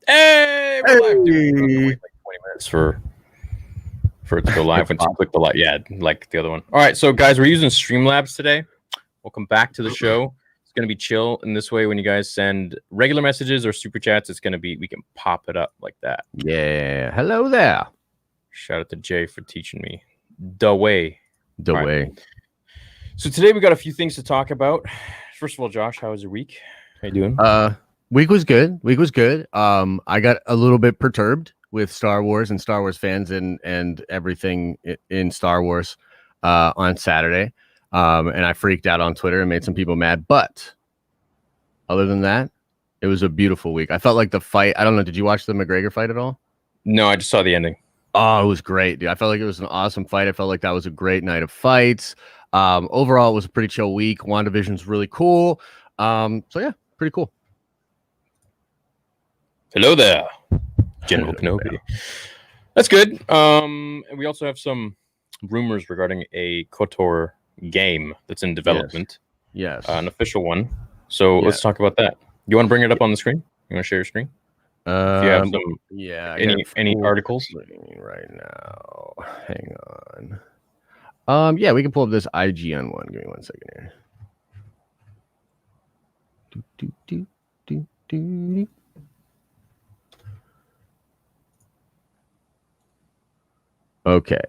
Hey, we're live, dude. We have to wait like 20 minutes for it to go live. Once you click the live, yeah, like the other one. All right, so guys, we're using Streamlabs today. Welcome back to the show. It's gonna be chill in this way. When you guys send regular messages or super chats, it's gonna be, we can pop it up like that. Yeah. Hello there. Shout out to Jay for teaching me the way. The way. So today we got a few things to talk about. First of all, Josh, how was your week? How you doing? Week was good. I got a little bit perturbed with Star Wars and Star Wars fans and everything in Star Wars on Saturday. And I freaked out on Twitter and made some people mad. But other than that, it was a beautiful week. I felt like the fight. I don't know. Did you watch the McGregor fight at all? No, I just saw the ending. Oh, it was great, dude. I felt like it was an awesome fight. I felt like that was a great night of fights. Overall, it was a pretty chill week. WandaVision's really cool. So yeah, pretty cool. Hello there, General Kenobi. That's good. And we also have some rumors regarding a KOTOR game that's in development. Yes. An official one. So let's talk about that. You want to bring it up on the screen? You want to share your screen? If you have some, any articles right now. Hang on. Yeah, we can pull up this IGN one. Give me 1 second here. Okay.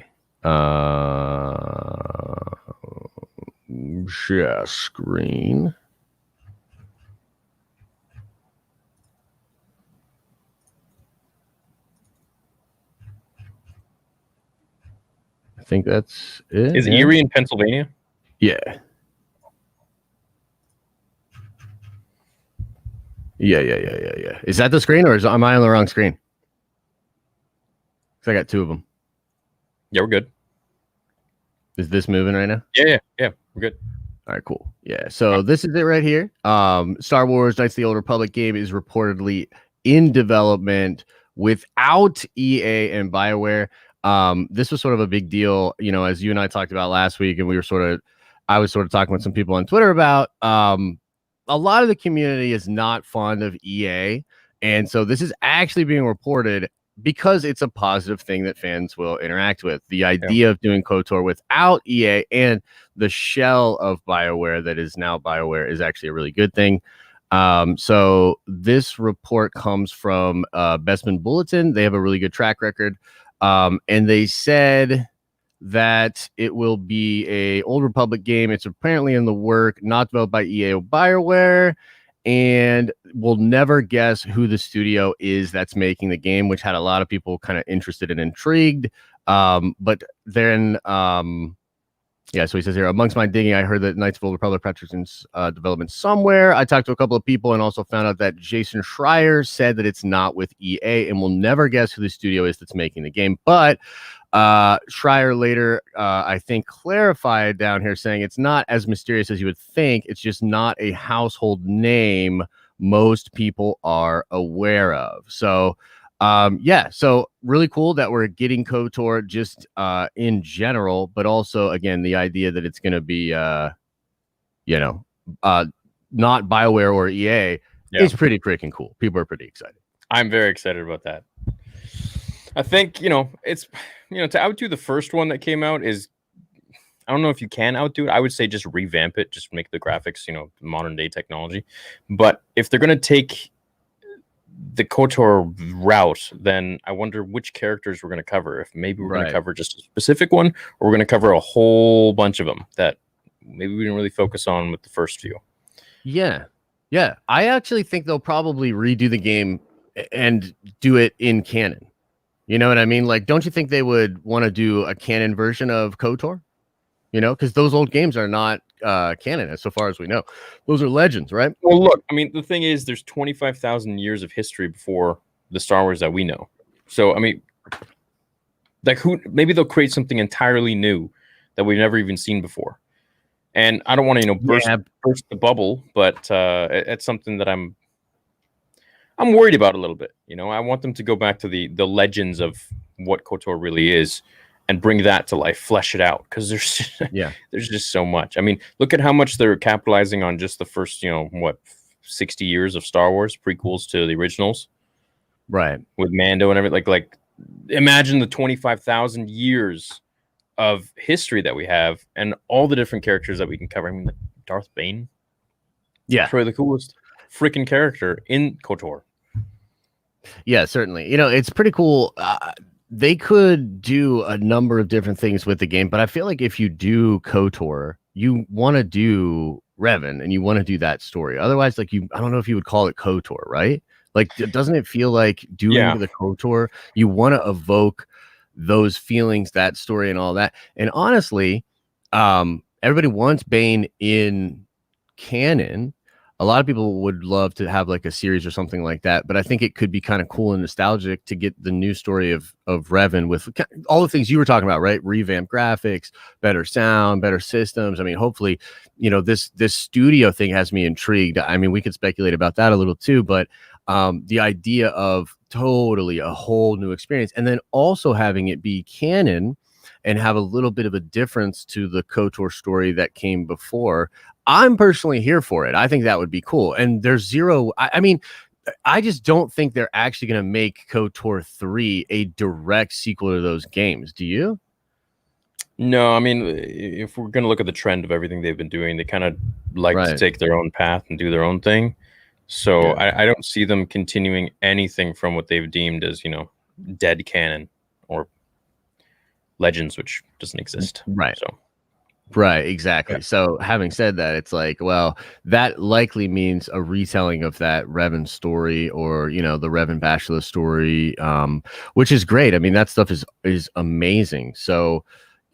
Share screen. I think that's it. Is Erie in Pennsylvania? Yeah. Yeah. Is that the screen, or am I on the wrong screen? Because I got two of them. Yeah, we're good. Is this moving right now? Yeah, we're good. All right, cool. Yeah, so this is it right here. Star Wars Knights of the Old Republic game is reportedly in development without EA and BioWare. This was sort of a big deal, you know, as you and I talked about last week, and I was sort of talking with some people on Twitter about a lot of the community is not fond of EA, and so this is actually being reported because it's a positive thing that fans will interact with. The idea of doing KOTOR without EA and the shell of BioWare that is now BioWare is actually a really good thing. So this report comes from Bespin Bulletin. They have a really good track record. And they said that it will be a Old Republic game. It's apparently in the work, not developed by EA or BioWare. And we'll never guess who the studio is that's making the game, which had a lot of people kind of interested and intrigued. But then, so he says here, amongst my digging, I heard that Knights of Old Republic project in development somewhere. I talked to a couple of people and also found out that Jason Schreier said that it's not with EA, and we'll never guess who the studio is that's making the game. But Schreier later, I think, clarified down here saying it's not as mysterious as you would think. It's just not a household name most people are aware of. So, so really cool that we're getting KOTOR just in general, but also, again, the idea that it's going to be, not BioWare or EA is pretty freaking cool. People are pretty excited. I'm very excited about that. I think, it's, to outdo the first one that came out is, I don't know if you can outdo it. I would say just revamp it, just make the graphics, modern day technology. But if they're going to take the KOTOR route, then I wonder which characters we're going to cover. If maybe we're going to cover just a specific one, or we're going to cover a whole bunch of them that maybe we didn't really focus on with the first few. Yeah. I actually think they'll probably redo the game and do it in canon. You know what I mean? Like, don't you think they would want to do a canon version of KOTOR? Because those old games are not canon, as so far as we know. Those are legends, right? Well, look, I mean, the thing is, there's 25,000 years of history before the Star Wars that we know. So, I mean, like, maybe they'll create something entirely new that we've never even seen before. And I don't want to, burst the bubble, but it's something that I'm worried about a little bit. I want them to go back to the legends of what KOTOR really is and bring that to life, flesh it out, because there's just so much. I mean, look at how much they're capitalizing on just the first, 60 years of Star Wars prequels to the originals Right. with Mando and everything. Like imagine the 25,000 years of history that we have and all the different characters that we can cover. I mean, like Darth Bane, Yeah. probably the coolest freaking character in KOTOR. Yeah, certainly. You know, it's pretty cool. They could do a number of different things with the game, but I feel like if you do KOTOR, you want to do Revan and you want to do that story. Otherwise, like I don't know if you would call it KOTOR, right? Like, doesn't it feel like doing the KOTOR, you want to evoke those feelings, that story, and all that? And honestly, everybody wants Bane in canon. A lot of people would love to have like a series or something like that, but I think it could be kind of cool and nostalgic to get the new story of Revan with all the things you were talking about, right? Revamped graphics, better sound, better systems. I mean, hopefully, you know, this studio thing has me intrigued. I mean, we could speculate about that a little too, but the idea of totally a whole new experience and then also having it be canon and have a little bit of a difference to the KOTOR story that came before. I'm personally here for it. I think that would be cool. And there's zero. I mean, I just don't think they're actually going to make KOTOR 3 a direct sequel to those games. Do you? No, I mean, if we're going to look at the trend of everything they've been doing, they kind of like to take their own path and do their own thing. So I don't see them continuing anything from what they've deemed as, you know, dead canon or Legends, which doesn't exist. Right. So. Right, exactly. Yeah. So having said that, it's like, well, that likely means a retelling of that Revan story or, you know, the Revan Bashila story, which is great. I mean, that stuff is amazing. So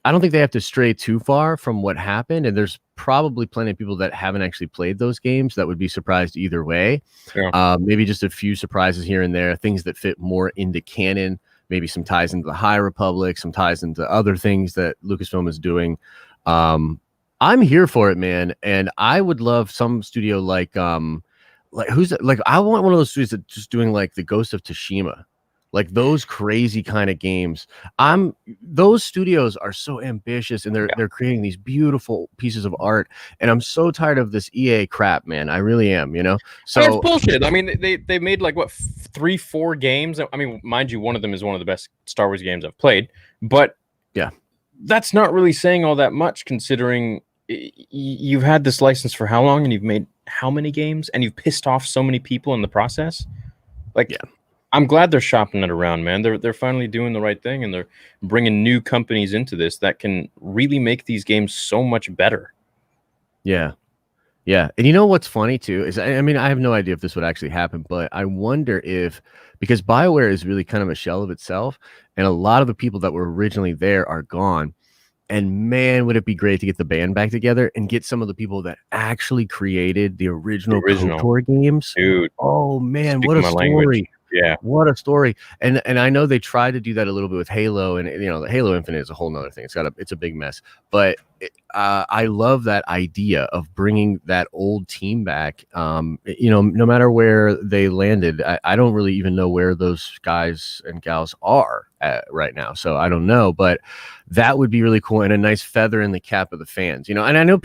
I don't think they have to stray too far from what happened. And there's probably plenty of people that haven't actually played those games that would be surprised either way. Yeah. Maybe just a few surprises here and there, things that fit more into canon, maybe some ties into the High Republic, some ties into other things that Lucasfilm is doing. I'm here for it, man. And I would love some studio like who's like, I want one of those studios that just doing like the Ghost of Tsushima, like those crazy kind of games. Those studios are so ambitious and they're creating these beautiful pieces of art. And I'm so tired of this EA crap, man. I really am, you know? So it's bullshit. I mean, they made like what 3-4 games. I mean, mind you, one of them is one of the best Star Wars games I've played, but yeah. That's not really saying all that much considering you've had this license for how long and you've made how many games and you've pissed off so many people in the process. Like, I'm glad they're shopping it around, man. They're finally doing the right thing and they're bringing new companies into this that can really make these games so much better. Yeah. Yeah. And you know what's funny too is, I mean, I have no idea if this would actually happen, but I wonder if, because BioWare is really kind of a shell of itself and a lot of the people that were originally there are gone. And man, would it be great to get the band back together and get some of the people that actually created the original KOTOR games. Dude. Oh man, what a story. Language. Yeah, what a story. And I know they tried to do that a little bit with Halo, and you know, the Halo Infinite is a whole nother thing. It's a big mess, but I love that idea of bringing that old team back. You know, no matter where they landed, I don't really even know where those guys and gals are at right now, so I don't know, but that would be really cool and a nice feather in the cap of the fans, you know. And I know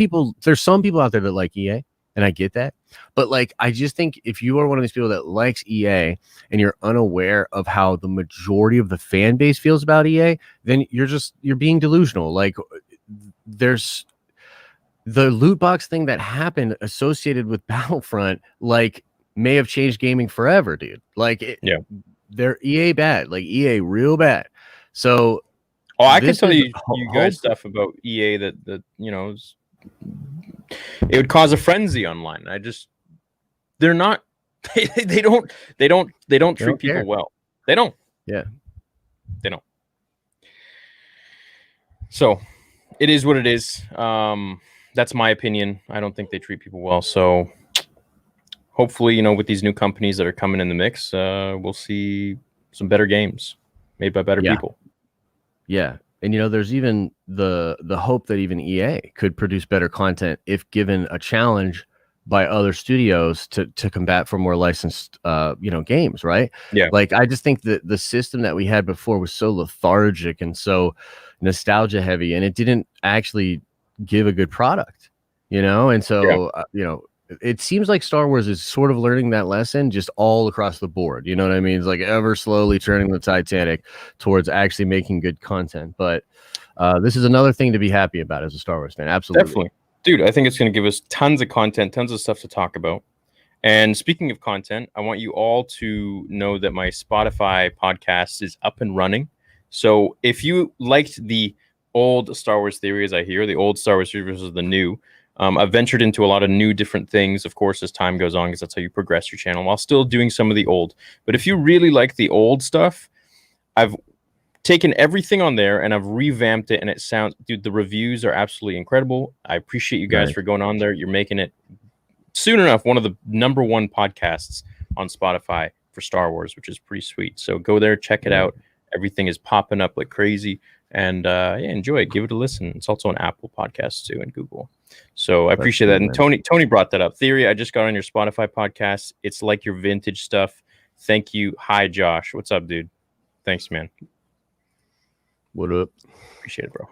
there's some people out there that like EA, and I get that. But like, I just think if you are one of these people that likes EA and you're unaware of how the majority of the fan base feels about EA, then you're being delusional. Like, there's the loot box thing that happened associated with Battlefront, like, may have changed gaming forever, dude. Like, they're EA bad, like EA real bad. So, I can tell you guys stuff about EA that you know. It would cause a frenzy online. They're not, they don't treat people well. They don't. Yeah. They don't. So it is what it is. That's my opinion. I don't think they treat people well. So hopefully, you know, with these new companies that are coming in the mix, we'll see some better games made by better people. Yeah. And, you know, there's even the hope that even EA could produce better content if given a challenge by other studios to combat for more licensed, you know, games, right? Yeah. Like, I just think that the system that we had before was so lethargic and so nostalgia heavy, and it didn't actually give a good product, you know? And so, you know, it seems like Star Wars is sort of learning that lesson just all across the board. You know what I mean? It's like ever slowly turning the Titanic towards actually making good content. But this is another thing to be happy about as a Star Wars fan. Absolutely. Definitely. Dude, I think it's going to give us tons of content, tons of stuff to talk about. And speaking of content, I want you all to know that my Spotify podcast is up and running. So if you liked the old Star Wars theory, as I hear, the old Star Wars theory versus the new, I've ventured into a lot of new different things, of course, as time goes on, because that's how you progress your channel while still doing some of the old. But if you really like the old stuff, I've taken everything on there and I've revamped it, and it sounds, dude, the reviews are absolutely incredible. I appreciate you guys for going on there. You're making it soon enough one of the #1 podcasts on Spotify for Star Wars, which is pretty sweet. So go there, check it out. Everything is popping up like crazy, and yeah, enjoy it. Give it a listen. It's also on Apple Podcasts too and Google. So I appreciate that. And Tony brought that up. Theory, I just got on your Spotify podcast. It's like your vintage stuff. Thank you. Hi, Josh. What's up, dude? Thanks, man. What up? Appreciate it, bro.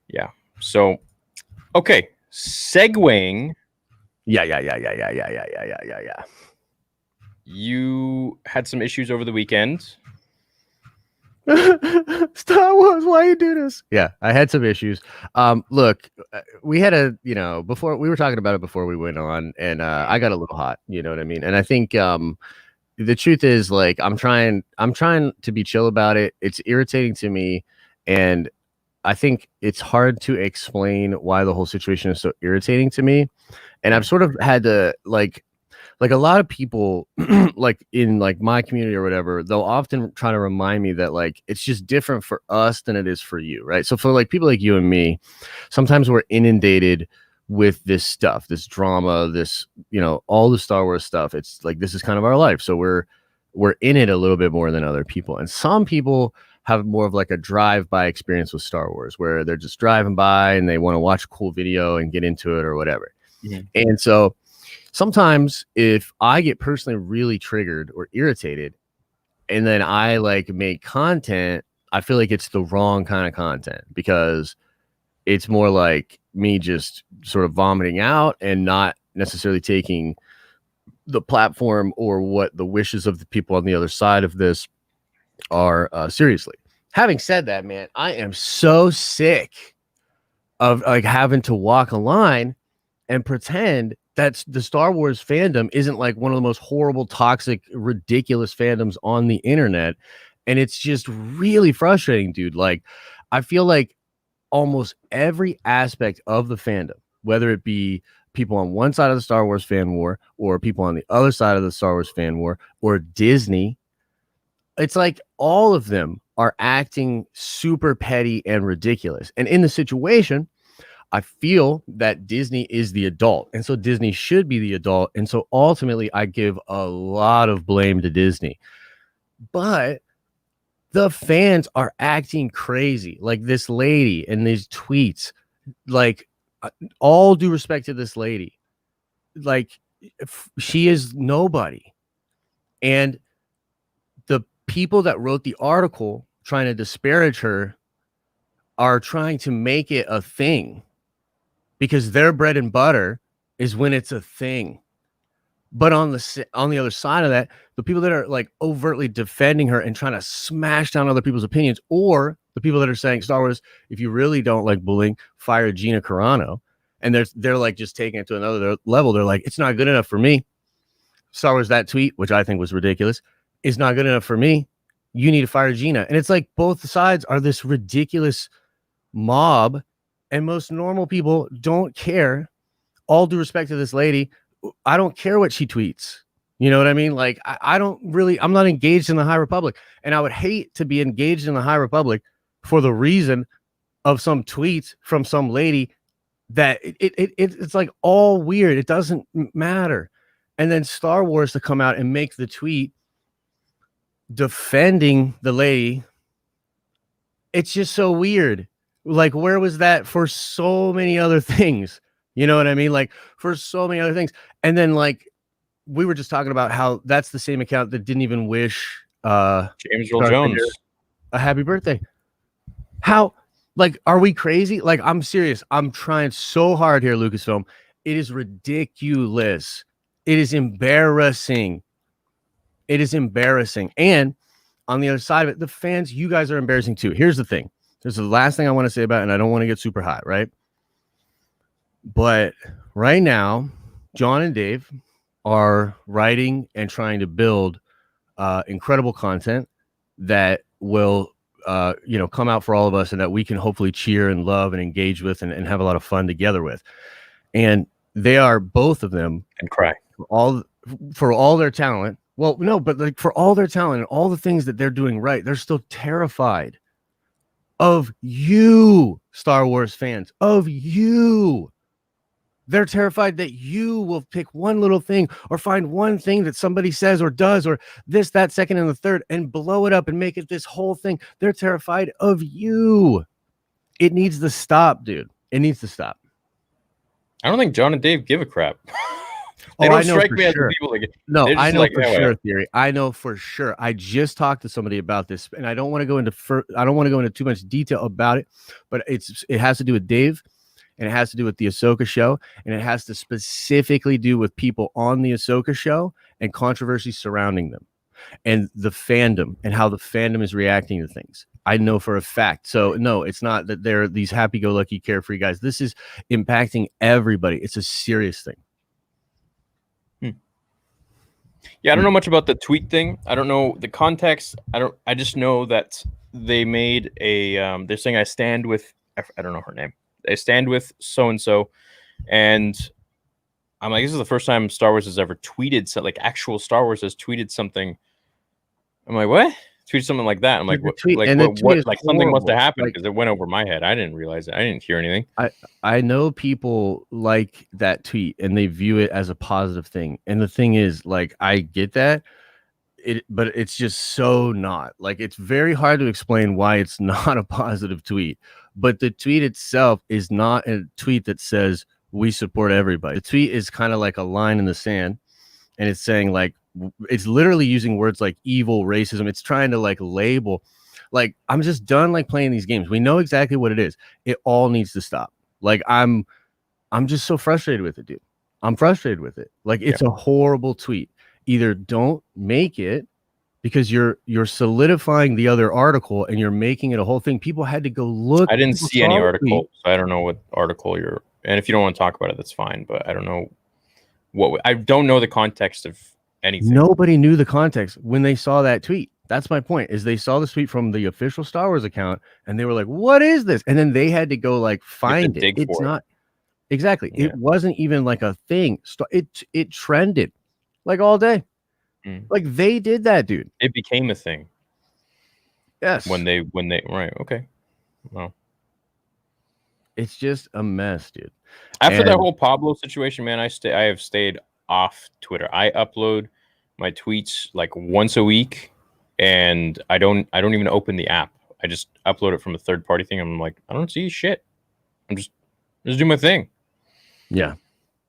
Yeah. So, okay. Segueing. Yeah. You had some issues over the weekend. Star Wars, why you do this? Yeah, I had some issues. Look, we had before we were talking about it before we went on, and I got a little hot, you know what I mean? And I think the truth is, like, I'm trying to be chill about it. It's irritating to me, and I think it's hard to explain why the whole situation is so irritating to me. And I've sort of had to like a lot of people like in like my community or whatever, they'll often try to remind me that like it's just different for us than it is for you, right? So for like people like you and me, sometimes we're inundated with this stuff, this drama, this, you know, all the Star Wars stuff. It's like this is kind of our life. So we're in it a little bit more than other people. And some people have more of like a drive-by experience with Star Wars where they're just driving by and they want to watch a cool video and get into it or whatever. Mm-hmm. And so sometimes if I get personally really triggered or irritated and then I like make content, I feel like it's the wrong kind of content because it's more like me just sort of vomiting out and not necessarily taking the platform or what the wishes of the people on the other side of this are seriously. Having said that, man, I am so sick of like having to walk a line and pretend that the Star Wars fandom isn't like one of the most horrible, toxic, ridiculous fandoms on the internet. And it's just really frustrating, dude. Like, I feel like almost every aspect of the fandom, whether it be people on one side of the Star Wars fan war or people on the other side of the Star Wars fan war or Disney, it's like all of them are acting super petty and ridiculous. And in the situation, I feel that Disney is the adult. And so Disney should be the adult. And so ultimately, I give a lot of blame to Disney. But the fans are acting crazy. Like this lady and these tweets, like all due respect to this lady, like she is nobody. And the people that wrote the article trying to disparage her are trying to make it a thing because their bread and butter is when it's a thing. But on the other side of that, the people that are like overtly defending her and trying to smash down other people's opinions, or the people that are saying, Star Wars, if you really don't like bullying, fire Gina Carano. And they're like just taking it to another level. They're like, it's not good enough for me. Star Wars, that tweet, which I think was ridiculous, is not good enough for me. You need to fire Gina. And it's like both sides are this ridiculous mob, and most normal people don't care. All due respect to this lady, I don't care what she tweets. You know what I mean? Like, I'm not engaged in the High Republic. And I would hate to be engaged in the High Republic for the reason of some tweets from some lady that it's like all weird. It doesn't matter. And then Star Wars to come out and make the tweet defending the lady. It's just so weird. Like, where was that for so many other things? You know what I mean? Like, for so many other things. And then, like, we were just talking about how that's the same account that didn't even wish James Earl Jones a happy birthday. How, like, are we crazy? Like, I'm serious. I'm trying so hard here, Lucasfilm, It is ridiculous. It is embarrassing. It is embarrassing. And on the other side of it, the fans, you guys are embarrassing too. Here's the thing. This is the last thing I want to say about it, and I don't want to get super hot, right? But right now, John and Dave are writing and trying to build incredible content that will come out for all of us, and that we can hopefully cheer and love and engage with and have a lot of fun together with. And they are, both of them, And cry. for all their talent. Well, no, but like for all their talent and all the things that they're doing right, they're still terrified of you, Star Wars fans, of you. They're terrified that you will pick one little thing or find one thing that somebody says or does or this, that, second, and the third and blow it up and make it this whole thing. They're terrified of you. It needs to stop, dude. It needs to stop. I don't think John and Dave give a crap. They don't strike me as the people like no, I know for sure, Theory. I know for sure. I just talked to somebody about this, and I don't want to go into too much detail about it, but it has to do with Dave, and it has to do with the Ahsoka show, and it has to specifically do with people on the Ahsoka show and controversy surrounding them, and the fandom and how the fandom is reacting to things. I know for a fact. So no, it's not that they're these happy-go-lucky, carefree guys. This is impacting everybody. It's a serious thing. Yeah, I don't know much about the tweet thing. I don't know the context. I just know that they made a they're saying I stand with, I don't know her name. I stand with so and so, and I'm like, this is the first time Star Wars has ever tweeted, so like actual Star Wars has tweeted something. I'm like, what? Tweeted something like that. I'm like, what? Like something must have happened because it went over my head. I didn't realize it. I didn't hear anything. I know people like that tweet and they view it as a positive thing. And the thing is, like, I get that. But it's just so not. Like, it's very hard to explain why it's not a positive tweet. But the tweet itself is not a tweet that says we support everybody. The tweet is kind of like a line in the sand, and it's saying, like, it's literally using words like evil, racism. It's trying to like label, like, I'm just done like playing these games. We know exactly what it is. It all needs to stop. Like, I'm just so frustrated with it, dude. I'm frustrated with it. Like, it's a horrible tweet. Either don't make it, because you're solidifying the other article and you're making it a whole thing. People had to go look. I didn't see any article, so I don't know what article you're. And if you don't want to talk about it, that's fine. But I don't know I don't know the context of anything. Nobody knew the context when they saw that tweet. That's my point. Is they saw this tweet from the official Star Wars account and they were like, "What is this?" And then they had to go like find it. It's not exactly. Yeah. It wasn't even like a thing. It trended like all day. Like, they did that, dude. It became a thing. Yes. When they right. Okay. Well, it's just a mess, dude. After that whole Pablo situation, man, I have stayed off Twitter. I upload my tweets like once a week, and I don't even open the app. I just upload it from a third party thing. I'm like, I don't see shit. I'm just do my thing. Yeah.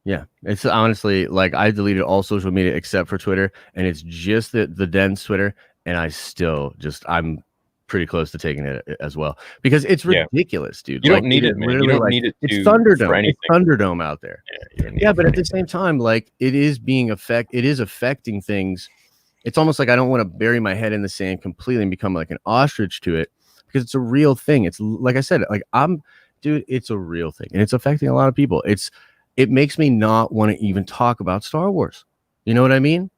Yeah, it's honestly like I deleted all social media except for Twitter, and it's just the dense Twitter, and I'm pretty close to taking it as well because it's ridiculous, dude. You don't need it, man. You don't need it. It's Thunderdome. It's Thunderdome out there. Yeah, but at the same time, like, it is affecting things. It's almost like I don't want to bury my head in the sand completely and become like an ostrich to it, because it's a real thing. It's like I said, like it's a real thing, and it's affecting a lot of people. It makes me not want to even talk about Star Wars. You know what I mean?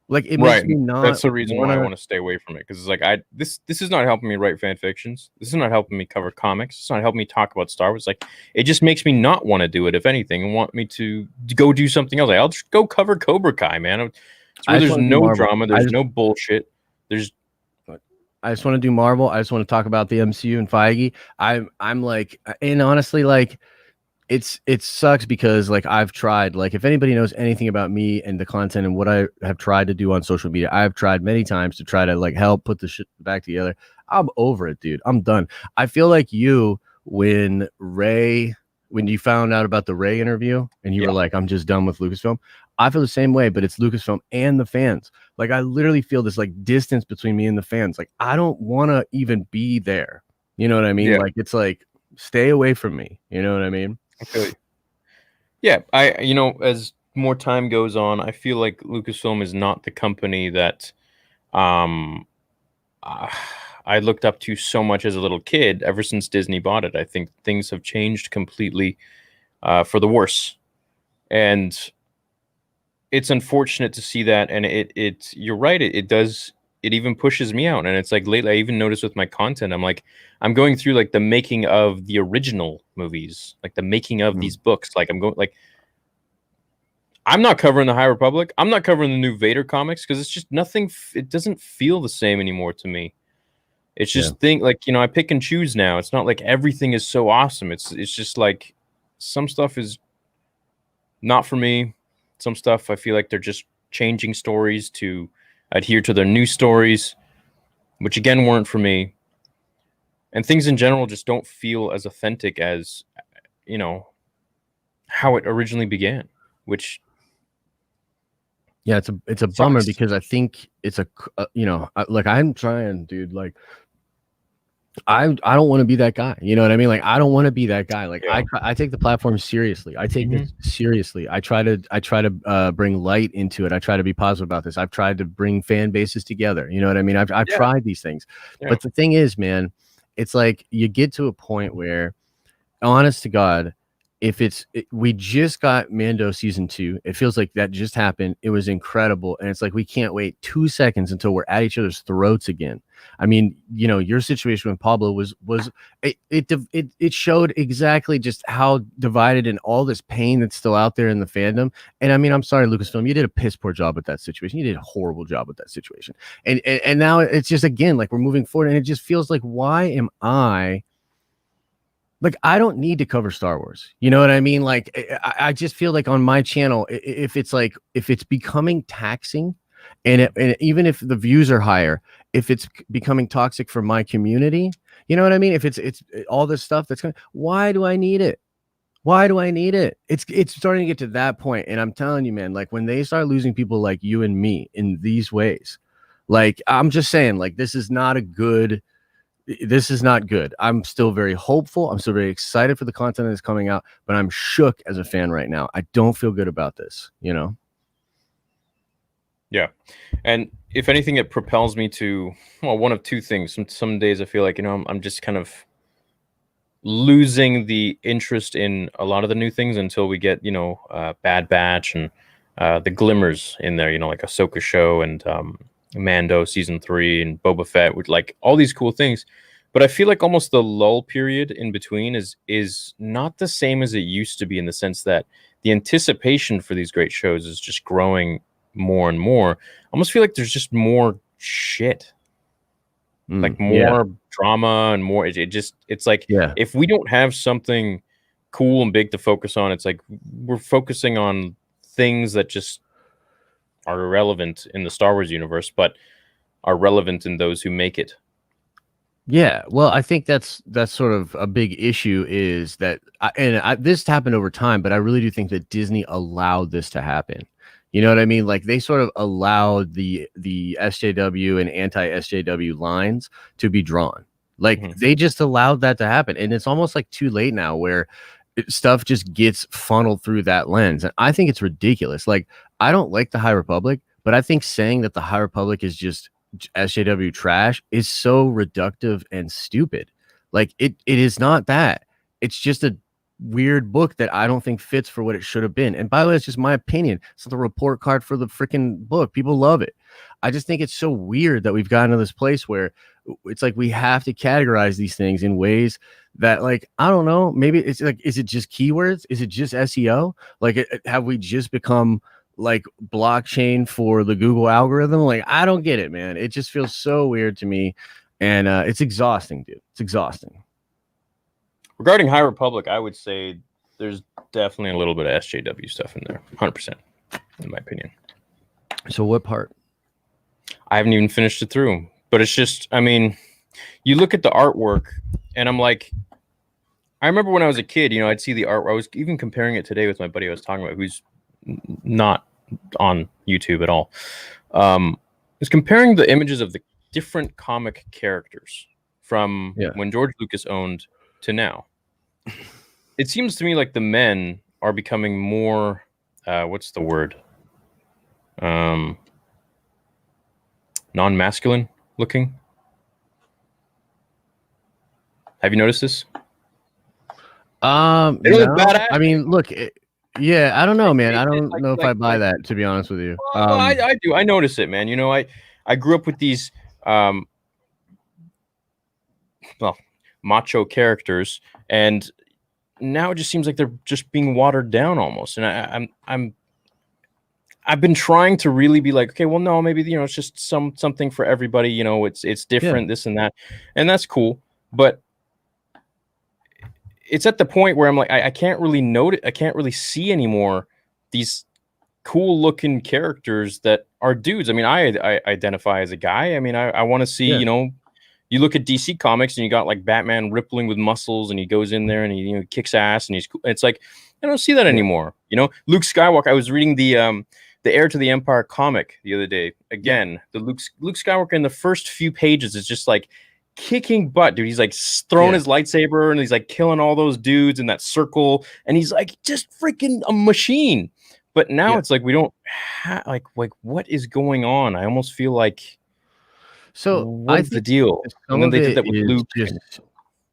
Like, it makes me not. That's the reason why I want to stay away from it, because it's like this is not helping me write fan fictions. This is not helping me cover comics. It's not helping me talk about Star Wars. Like, it just makes me not want to do it, if anything, and want me to go do something else. Like, I'll just go cover Cobra Kai, man. It's where there's no drama. There's no bullshit. I just want to do Marvel. I just want to talk about the MCU and Feige. I'm like, and honestly, like, it sucks because, like, I've tried, like, if anybody knows anything about me and the content and what I have tried to do on social media, I've tried many times to try to, like, help put the shit back together. I'm over it, dude. I'm done. I feel like when you found out about the Rey interview and you were like, I'm just done with Lucasfilm. I feel the same way, but it's Lucasfilm and the fans. Like, I literally feel this like distance between me and the fans. Like, I don't want to even be there. You know what I mean? Yeah. Like, it's like, stay away from me. You know what I mean? I feel you. Yeah, as more time goes on, I feel like Lucasfilm is not the company that um uh, I looked up to so much as a little kid. Ever since Disney bought it, I think things have changed completely for the worse, and it's unfortunate to see that. And you're right. It does. It even pushes me out, and it's like lately I even noticed with my content, I'm going through like the making of the original movies, like the making of these books. Like I'm not covering the High Republic. I'm not covering the new Vader comics because it's just nothing. It doesn't feel the same anymore to me. It's Yeah. just I pick and choose now. It's not like everything is so awesome. It's just like some stuff is not for me. Some stuff I feel like they're just changing stories to adhere to their new stories, which again weren't for me. And things in general just don't feel as authentic as you know how it originally began, which Yeah, it's a bummer sucks. because I think it's like I'm trying, dude. Like I don't want to be that guy. You know what I mean? Like I don't want to be that guy. Like Yeah. I take the platform seriously. I take Mhm. this seriously. I try to bring light into it. I try to be positive about this. I've tried to bring fan bases together. You know what I mean? I've Yeah. tried these things. Yeah. But the thing is, man, it's like you get to a point where honest to God, we just got Mando season 2. It feels like that just happened. It was incredible. And it's like we can't wait 2 seconds until we're at each other's throats again. I mean, your situation with Pablo it showed exactly just how divided and all this pain that's still out there in the fandom. And I mean, I'm sorry, Lucasfilm, you did a piss poor job with that situation. You did a horrible job with that situation. And now it's just again like we're moving forward, and it just feels like why am I like I don't need to cover Star Wars. You know what I mean? Like I just feel like on my channel, if it's becoming taxing, and even if the views are higher, if it's becoming toxic for my community, you know what I mean? If it's all this stuff that's going, why do I need it? Why do I need it? It's starting to get to that point, and I'm telling you, man, like when they start losing people like you and me in these ways, like I'm just saying, like this is not good. I'm still very hopeful. I'm still very excited for the content that's coming out, but I'm shook as a fan right now. I don't feel good about this, you know? Yeah. And if anything, it propels me to, well, one of two things. Some days I feel like, I'm just kind of losing the interest in a lot of the new things until we get, Bad Batch and the glimmers in there, like Ahsoka show and Mando season 3 and Boba Fett with like all these cool things. But I feel like almost the lull period in between is not the same as it used to be in the sense that the anticipation for these great shows is just growing more and more. I almost feel like there's just more shit, like Yeah. more drama and more. It's like Yeah. if we don't have something cool and big to focus on, it's like we're focusing on things that just are irrelevant in the Star Wars universe, but are relevant in those who make it. Yeah, well, I think that's sort of a big issue is that this happened over time, but I really do think that Disney allowed this to happen. You know what I mean? Like they sort of allowed the SJW and anti-SJW lines to be drawn. Like Mhm. they just allowed that to happen, and it's almost like too late now where stuff just gets funneled through that lens, and I think it's ridiculous. Like I don't like the High Republic, but I think saying that the High Republic is just SJW trash is so reductive and stupid. Like it is not that. It's just a weird book that I don't think fits for what it should have been. And by the way, it's just my opinion. It's not the report card for the freaking book. People love it. I just think it's so weird that we've gotten to this place where it's like we have to categorize these things in ways that like I don't know, maybe it's like is it just keywords? Is it just SEO? Like have we just become like blockchain for the Google algorithm? Like I don't get it, man. It just feels so weird to me, and it's exhausting, dude. It's exhausting. Regarding High Republic, I would say there's definitely a little bit of SJW stuff in there, 100%, in my opinion. So what part? I haven't even finished it through, but it's just, I mean, you look at the artwork, and I'm like, I remember when I was a kid, I'd see the art. I was even comparing it today with my buddy I was talking about, who's not on YouTube at all. I was comparing the images of the different comic characters from Yeah. when George Lucas owned to now. It seems to me like the men are becoming more what's the word? Non-masculine looking. Have you noticed this? No. I mean, look, yeah, I don't know, man. I don't know if I buy that, to be honest with you. Well, I do. I notice it, man. You know, I grew up with these well, macho characters, and now it just seems like they're just being watered down almost. And I've been trying to really be like, okay, well, no, maybe, you know, it's just something for everybody. You know, it's different, this and that, and that's cool. But it's at the point where I'm like, I can't really notice, I can't really see anymore these cool looking characters that are dudes. I mean, I identify as a guy. I mean, I want to see, you know, you look at DC Comics and you got like Batman rippling with muscles and he goes in there and he, you know, kicks ass and he's cool. It's like, I don't see that anymore. You know, Luke Skywalker, I was reading the Heir to the Empire comic the other day. Again, the Luke Skywalker in the first few pages is just like kicking butt, dude. He's like throwing his lightsaber and he's like killing all those dudes in that circle. And he's like just freaking a machine. But now it's like we don't have like what is going on? I almost feel like, so what's the deal? And then they did that with Luke.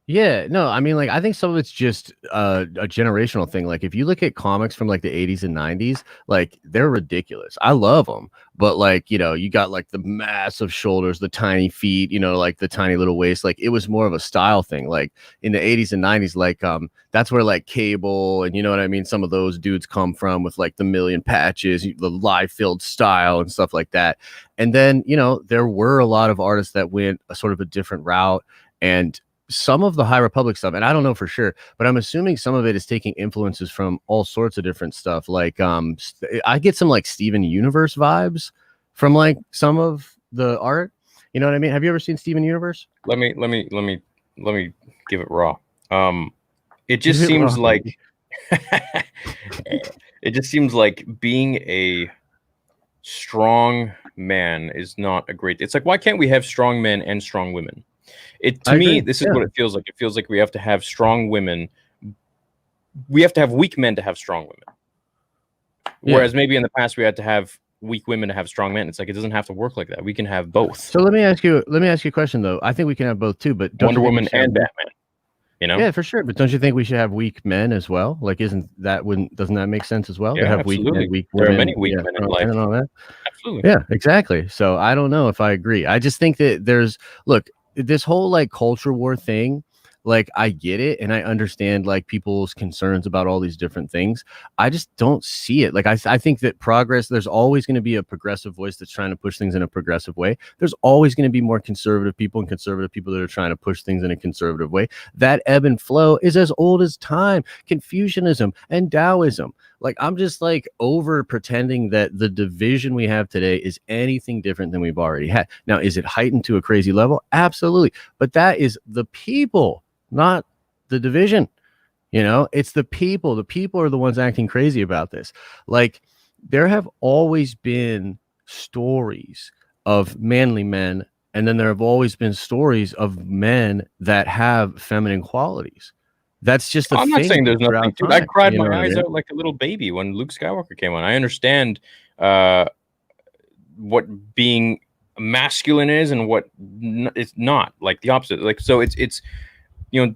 Yeah, no, I mean, like, I think some of it's just a generational thing. Like, if you look at comics from like the 80s and 90s, like, they're ridiculous. I love them, but like, you know, you got like the massive shoulders, the tiny feet, you know, like the tiny little waist. Like, it was more of a style thing. Like in the 80s and 90s, like that's where like Cable and, you know what I mean, some of those dudes come from with like the million patches, the live filled style and stuff like that. And then, you know, there were a lot of artists that went a sort of a different route, and some of the High Republic stuff, and I don't know for sure, but I'm assuming some of it is taking influences from all sorts of different stuff. Like I get some like Steven Universe vibes from like some of the art. You know what I mean? Have you ever seen Steven Universe? Let me give it raw. It just seems like it just seems like being a strong man is not a great. It's like, why can't we have strong men and strong women? To me, this is what it feels like. It feels like we have to have strong women. We have to have weak men to have strong women. Whereas maybe in the past we had to have weak women to have strong men. It's like it doesn't have to work like that. We can have both. So let me ask you a question though. I think we can have both too, but Wonder Woman and Batman. You know? Yeah, for sure. But don't you think we should have weak men as well? Like, doesn't that make sense as well? Yeah, to have absolutely. weak there women, are many weak men in life. And all that. Absolutely. Yeah, exactly. So I don't know if I agree. I just think that this whole like culture war thing, like I get it and I understand like people's concerns about all these different things. I just don't see it. Like I think that progress, there's always going to be a progressive voice that's trying to push things in a progressive way. There's always going to be more conservative people and conservative people that are trying to push things in a conservative way. That ebb and flow is as old as time. Confucianism and Taoism. Like, I'm just like over pretending that the division we have today is anything different than we've already had. Now, is it heightened to a crazy level? Absolutely. But that is the people, not the division. You know, it's the people. The people are the ones acting crazy about this. Like, there have always been stories of manly men, and then there have always been stories of men that have feminine qualities. That's just I'm not saying there's nothing. Dude, I cried my eyes out like a little baby when Luke Skywalker came on. I understand what being masculine is and what it's not, like the opposite. Like, so it's you know,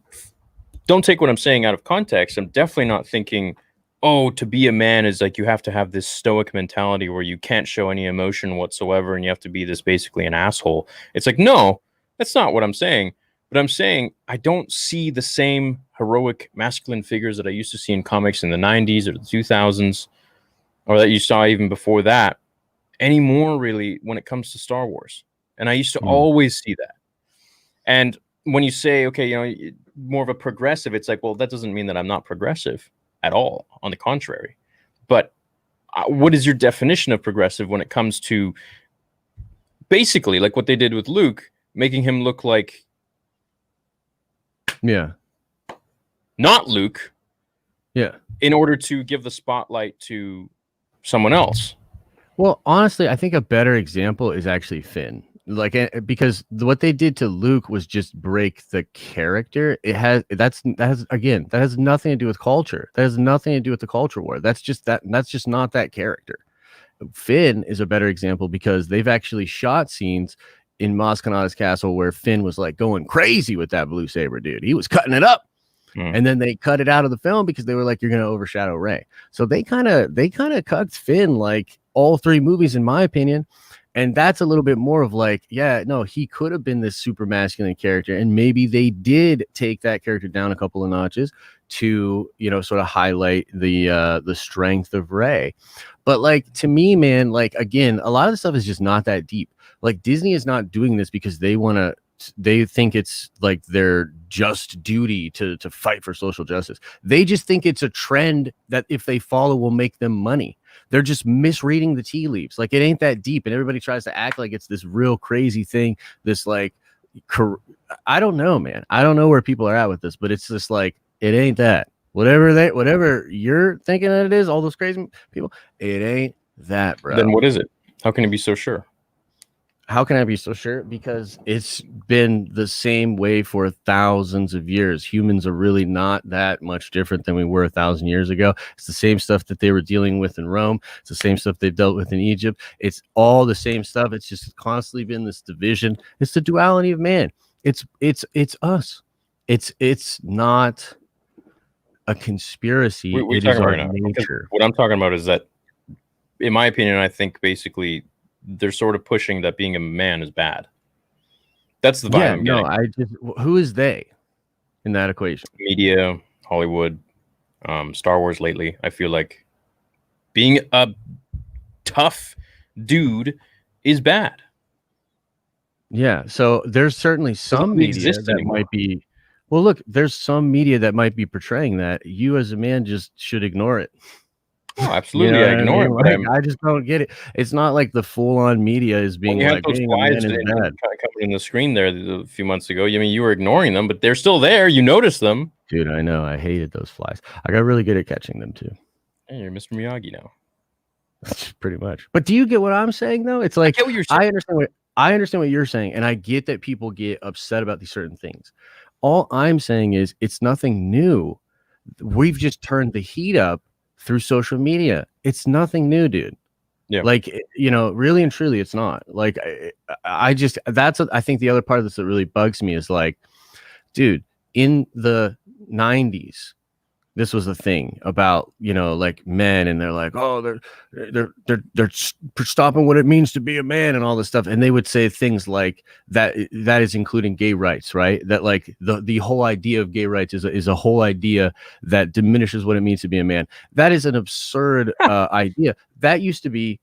don't take what I'm saying out of context. I'm definitely not thinking, oh, to be a man is like you have to have this stoic mentality where you can't show any emotion whatsoever and you have to be this basically an asshole. It's like, no, that's not what I'm saying. But I'm saying I don't see the same heroic masculine figures that I used to see in comics in the 90s or the 2000s, or that you saw even before that, anymore, really, when it comes to Star Wars. And I used to always see that. And when you say, okay, you know, more of a progressive, it's like, well, that doesn't mean that I'm not progressive at all. On the contrary. But what is your definition of progressive when it comes to basically like what they did with Luke, making him look like not Luke, in order to give the spotlight to someone else? Well, honestly, I think a better example is actually Finn. Like because what they did to Luke was just break the character. That has nothing to do with culture. That has nothing to do with the culture war. That's just not that character. Finn is a better example because they've actually shot scenes in Maz Kanata's castle where Finn was like going crazy with that blue saber, dude. He was cutting it up. And then they cut it out of the film because they were like, you're going to overshadow Rey. So they kind of cucked Finn like all 3 movies, in my opinion. And that's a little bit more of like, yeah, no, he could have been this super masculine character. And maybe they did take that character down a couple of notches to, sort of highlight the strength of Rey. But like, to me, man, like, again, a lot of the stuff is just not that deep. Like, Disney is not doing this because they think it's like their just duty to fight for social justice. They just think it's a trend that if they follow will make them money. They're just misreading the tea leaves. Like, it ain't that deep. And everybody tries to act like it's this real crazy thing. This like, I don't know, man. I don't know where people are at with this, but it's just like, it ain't that. Whatever you're thinking that it is, all those crazy people, it ain't that, bro. Then what is it? How can you be so sure? How can I be so sure? Because it's been the same way for thousands of years. Humans are really not that much different than we were 1,000 years ago. It's the same stuff that they were dealing with in Rome. It's the same stuff they've dealt with in Egypt. It's all the same stuff. It's just constantly been this division. It's the duality of man. It's us. It's not a conspiracy. It is our nature. What I'm talking about is that, in my opinion, I think basically they're sort of pushing that being a man is bad. That's the vibe I'm getting. Who is they in that equation? Media, Hollywood, Star Wars lately. I feel like being a tough dude is bad. Yeah, so there's certainly some media that might be. Well, look, there's some media that might be portraying that. You as a man just should ignore it. Oh, absolutely, I ignore it. But I just don't get it. It's not like the full-on media is being like, those flies coming in the screen there a few months ago. I mean, you were ignoring them, but they're still there. You noticed them, dude. I know. I hated those flies. I got really good at catching them too. Hey, you're Mr. Miyagi now. Pretty much. But do you get what I'm saying though? It's like I understand what you're saying, and I get that people get upset about these certain things. All I'm saying is it's nothing new. We've just turned the heat up through social media. It's nothing new, dude. Yeah. Like, really and truly, it's not. Like, I think the other part of this that really bugs me is like, dude, in the 90s, this was the thing about, like men, and they're like, oh, they're stopping what it means to be a man and all this stuff. And they would say things like that is including gay rights, right? That like the whole idea of gay rights is a whole idea that diminishes what it means to be a man. That is an absurd idea. That used to be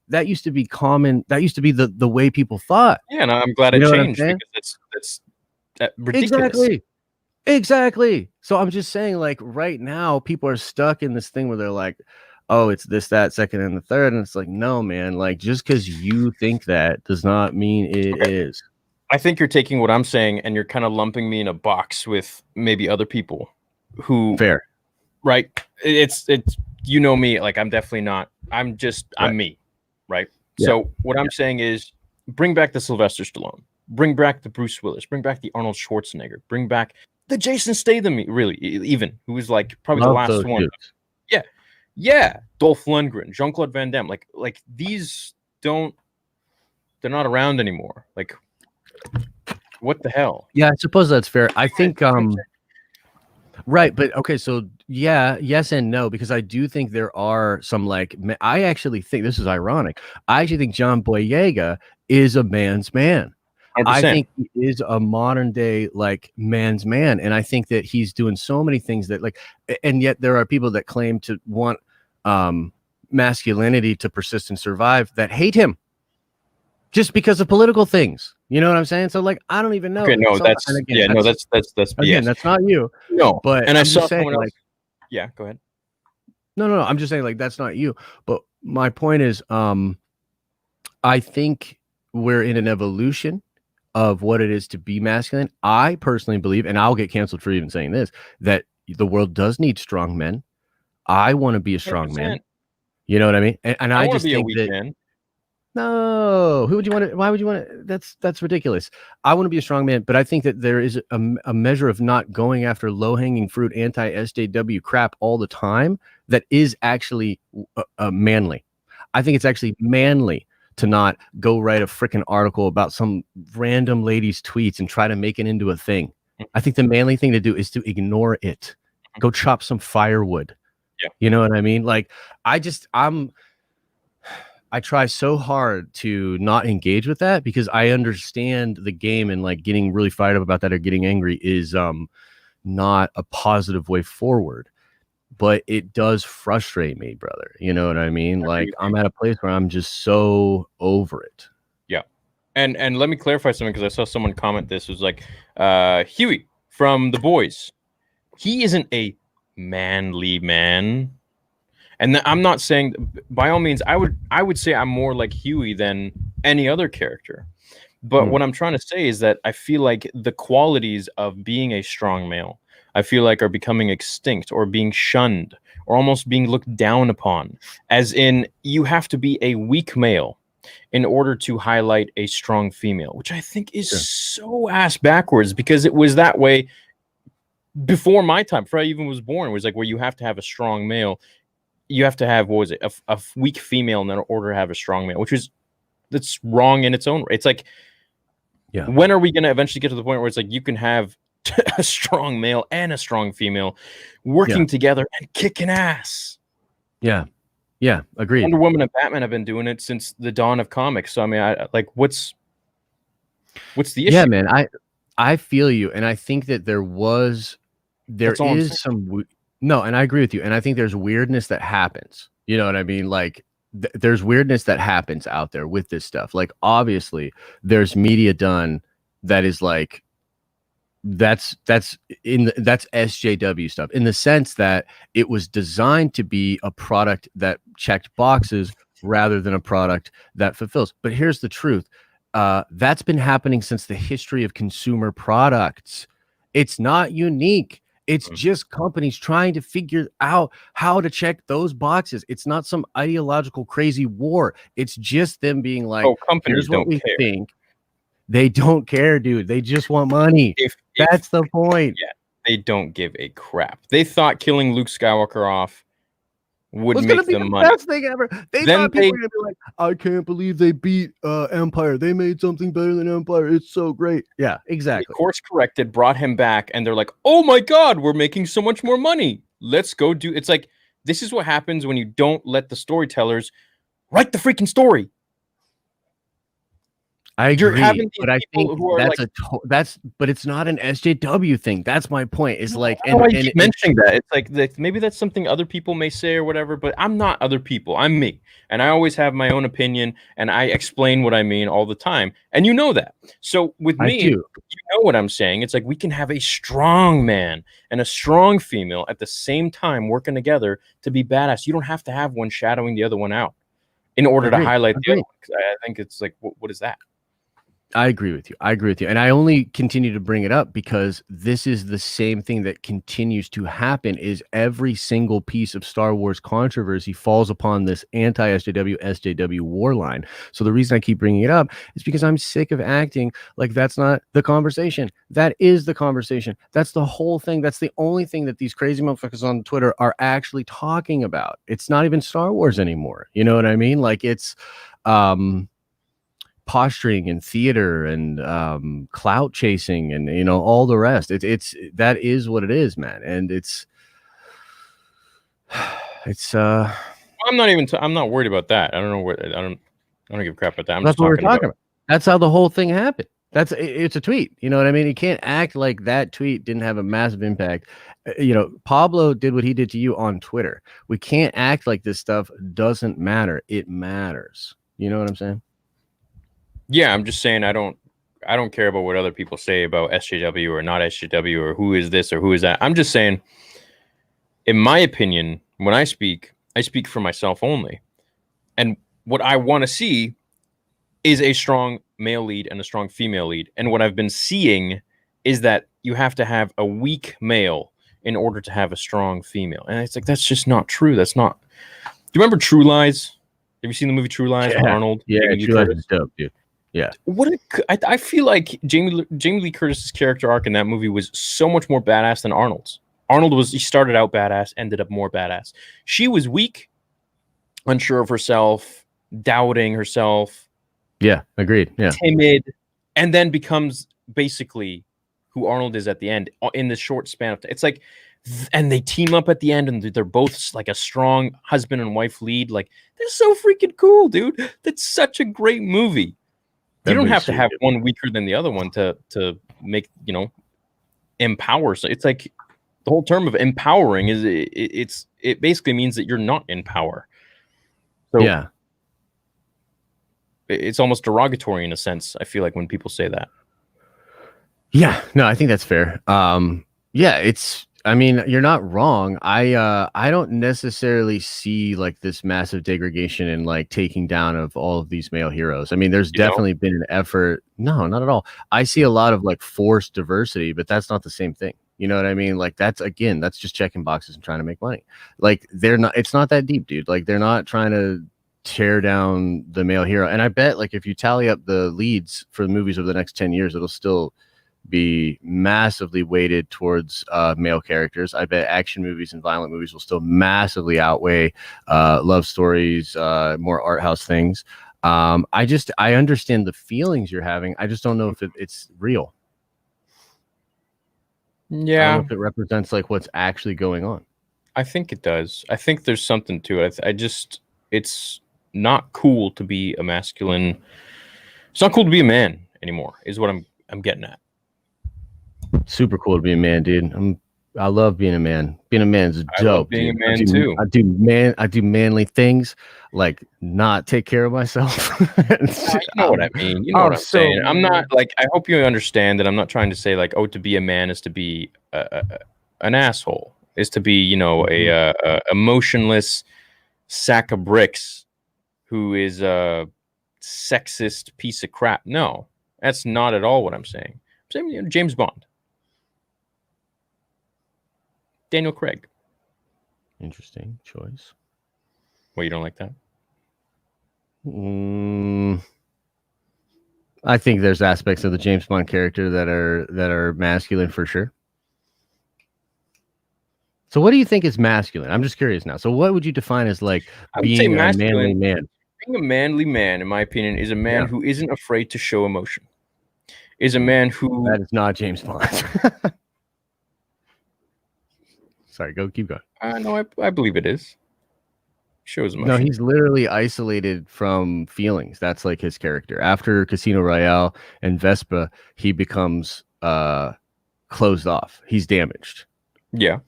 common. That used to be the way people thought. Yeah, and I'm glad it changed because it's ridiculous. Exactly. So I'm just saying, like, right now, people are stuck in this thing where they're like, oh, it's this, that, second, and the third. And it's like, no, man, like, just because you think that does not mean it is. I think you're taking what I'm saying and you're kind of lumping me in a box with maybe other people who. Fair. Right. It's me. Like, I'm definitely not. I'm me. Right. Yeah. So what I'm saying is bring back the Sylvester Stallone, bring back the Bruce Willis, bring back the Arnold Schwarzenegger, bring back the Jason Statham, really, even, who was like probably the last one. Dudes. Yeah. Dolph Lundgren, Jean-Claude Van Damme, like these they're not around anymore. Like, what the hell? Yeah, I suppose that's fair. I think, right, but okay, so yeah, yes and no, because I do think there are some like I actually think this is ironic. I actually think John Boyega is a man's man. 100%. I think he is a modern day like man's man, and I think that he's doing so many things that like, and yet there are people that claim to want masculinity to persist and survive that hate him just because of political things. You know what I'm saying? So like, I don't even know. Okay, no, that's BS. Again, that's not you. No, but and I saw someone else. Like, yeah, go ahead. No. I'm just saying like that's not you. But my point is, I think we're in an evolution of what it is to be masculine. I personally believe, and I'll get canceled for even saying this, that the world does need strong men. I want to be a strong 100%. Man. You know what I mean? And I just think that. Man. No, who would you want to? Why would you want to? That's ridiculous. I want to be a strong man, but I think that there is a measure of not going after low hanging fruit anti SJW crap all the time that is actually manly. I think it's actually manly to not go write a freaking article about some random lady's tweets and try to make it into a thing. I think the manly thing to do is to ignore it. Go chop some firewood. Yeah. You know what I mean? Like I try so hard to not engage with that because I understand the game, and like getting really fired up about that or getting angry is not a positive way forward. But it does frustrate me, brother. You know what I mean? Like I'm at a place where I'm just so over it. Yeah. And let me clarify something, because I saw someone comment this. It was like Huey from The Boys. He isn't a manly man. And I'm not saying, by all means, I would say I'm more like Huey than any other character. But what I'm trying to say is that I feel like the qualities of being a strong male, I feel like, are becoming extinct or being shunned or almost being looked down upon. As in, you have to be a weak male in order to highlight a strong female, which I think is so ass backwards, because it was that way before my time, before I even was born. It was like where you have to have a strong male. You have to have, what was it, a weak female in order to have a strong male, which is, that's wrong in its own way. It's like, when are we going to eventually get to the point where it's like you can have a strong male and a strong female working together and kicking ass? Yeah, agreed. Wonder Woman and Batman have been doing it since the dawn of comics. So I mean, what's the issue? Yeah, man, I feel you, and I think that there is some. No, and I agree with you. And I think there's weirdness that happens. You know what I mean? Like there's weirdness that happens out there with this stuff. Like obviously there's media done that is like that's SJW stuff, in the sense that it was designed to be a product that checked boxes rather than a product that fulfills. But here's the truth. That's been happening since the history of consumer products. It's not unique. It's just companies trying to figure out how to check those boxes. It's not some ideological crazy war. It's just them being like, companies here's what we think. They don't care, dude. They just want money. That's the point. Yeah, they don't give a crap. They thought killing Luke Skywalker off would make them money. Best thing ever. They thought people were gonna be like, I can't believe they beat Empire. They made something better than Empire. It's so great. Yeah, exactly. They course corrected, brought him back, and they're like, oh my god, we're making so much more money. Let's go do. It's like, this is what happens when you don't let the storytellers write the freaking story. I agree, but I think but it's not an SJW thing. That's my point. It's like, and I keep mentioning that. It's like maybe that's something other people may say or whatever, but I'm not other people. I'm me, and I always have my own opinion, and I explain what I mean all the time, and you know that. So with me, you know what I'm saying. It's like we can have a strong man and a strong female at the same time working together to be badass. You don't have to have one shadowing the other one out in order to highlight the other one. I think it's like, what is that? I agree with you. And I only continue to bring it up because this is the same thing that continues to happen. Is every single piece of Star Wars controversy falls upon this anti-SJW war line. So the reason I keep bringing it up is because I'm sick of acting like that's not the conversation. That is the conversation. That's the whole thing. That's the only thing that these crazy motherfuckers on Twitter are actually talking about. It's not even Star Wars anymore. You know what I mean? Like it's posturing and theater and clout chasing and all the rest. It's that is what it is, man. And it's I'm not worried about that. I don't give a crap about that. I'm that's just what we're talking about. That's how the whole thing happened. It's a tweet. You know what I mean? You can't act like that tweet didn't have a massive impact. Pablo did what he did to you on Twitter. We can't act like this stuff doesn't matter. It matters. You know what I'm saying? Yeah, I'm just saying I don't care about what other people say about SJW or not SJW or who is this or who is that. I'm just saying, in my opinion, when I speak for myself only. And what I want to see is a strong male lead and a strong female lead. And what I've been seeing is that you have to have a weak male in order to have a strong female. And it's like, that's just not true. That's not. Do you remember True Lies? Have you seen the movie True Lies with Yeah. Arnold? Yeah, Jamie Lee True Lies Curtis? is dope, dude. Yeah. I feel like Jamie Lee Curtis's character arc in that movie was so much more badass than Arnold's. He started out badass, ended up more badass. She was weak, unsure of herself, doubting herself, Yeah, agreed. Yeah. timid, and then becomes basically who Arnold is at the end in the short span of time. It's like, and they team up at the end, and they're both like a strong husband and wife lead. Like, they're so freaking cool, dude. That's such a great movie. You don't have to have one weaker than the other one to make, you know, empower. So it's like the whole term of empowering is it basically means that you're not in power. So yeah, it's almost derogatory in a sense, I feel like, when people say that. yeah. No, I think that's fair. Yeah, I mean, you're not wrong. I don't necessarily see like this massive degradation and like taking down of all of these male heroes. I mean, there's definitely been an effort. No, not at all. I see a lot of like forced diversity, but that's not the same thing. You know what I mean? Like that's just checking boxes and trying to make money. Like it's not that deep, dude. Like they're not trying to tear down the male hero. And I bet like if you tally up the leads for the movies over the next 10 years, it'll still be massively weighted towards male characters. I bet action movies and violent movies will still massively outweigh love stories, more art house things. I understand the feelings you're having. I just don't know if it's real. Yeah, I don't know if it represents like what's actually going on. I think it does. I think there's something to it. It's not cool to be a masculine. It's not cool to be a man anymore, is what I'm getting at. Super cool to be a man, dude. I love being a man. Being a man is dope. I love being a man too. I do manly things like not take care of myself. You know what I mean. You know what I'm saying. I'm not like, I hope you understand that I'm not trying to say like, oh, to be a man is to be an asshole, is to be, you know, a emotionless sack of bricks who is a sexist piece of crap. No, that's not at all what I'm saying. I'm saying, you know, James Bond, Daniel Craig. Interesting choice. Well, you don't like that? I think there's aspects of the James Bond character that are masculine for sure. So what do you think is masculine? I'm just curious now. So what would you define as like being a manly man? Being a manly man, in my opinion, is a man who isn't afraid to show emotion. Is a man who... That is not James Bond. Sorry, keep going. No, I believe it is. Shows emotion. No, he's literally isolated from feelings. That's like his character. After Casino Royale and Vespa, he becomes closed off. He's damaged. Yeah.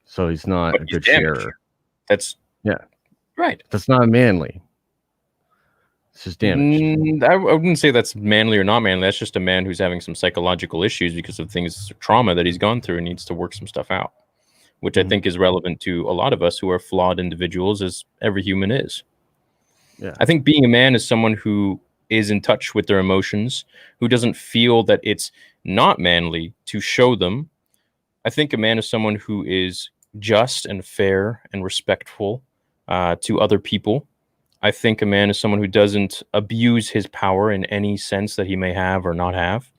So he's not a good sharer. That's right. That's not manly. It's just damaged. I wouldn't say that's manly or not manly. That's just a man who's having some psychological issues because of trauma that he's gone through and needs to work some stuff out, which I think is relevant to a lot of us who are flawed individuals, as every human is. Yeah. I think being a man is someone who is in touch with their emotions, who doesn't feel that it's not manly to show them. I think a man is someone who is just and fair and respectful to other people. I think a man is someone who doesn't abuse his power in any sense that he may have or not have.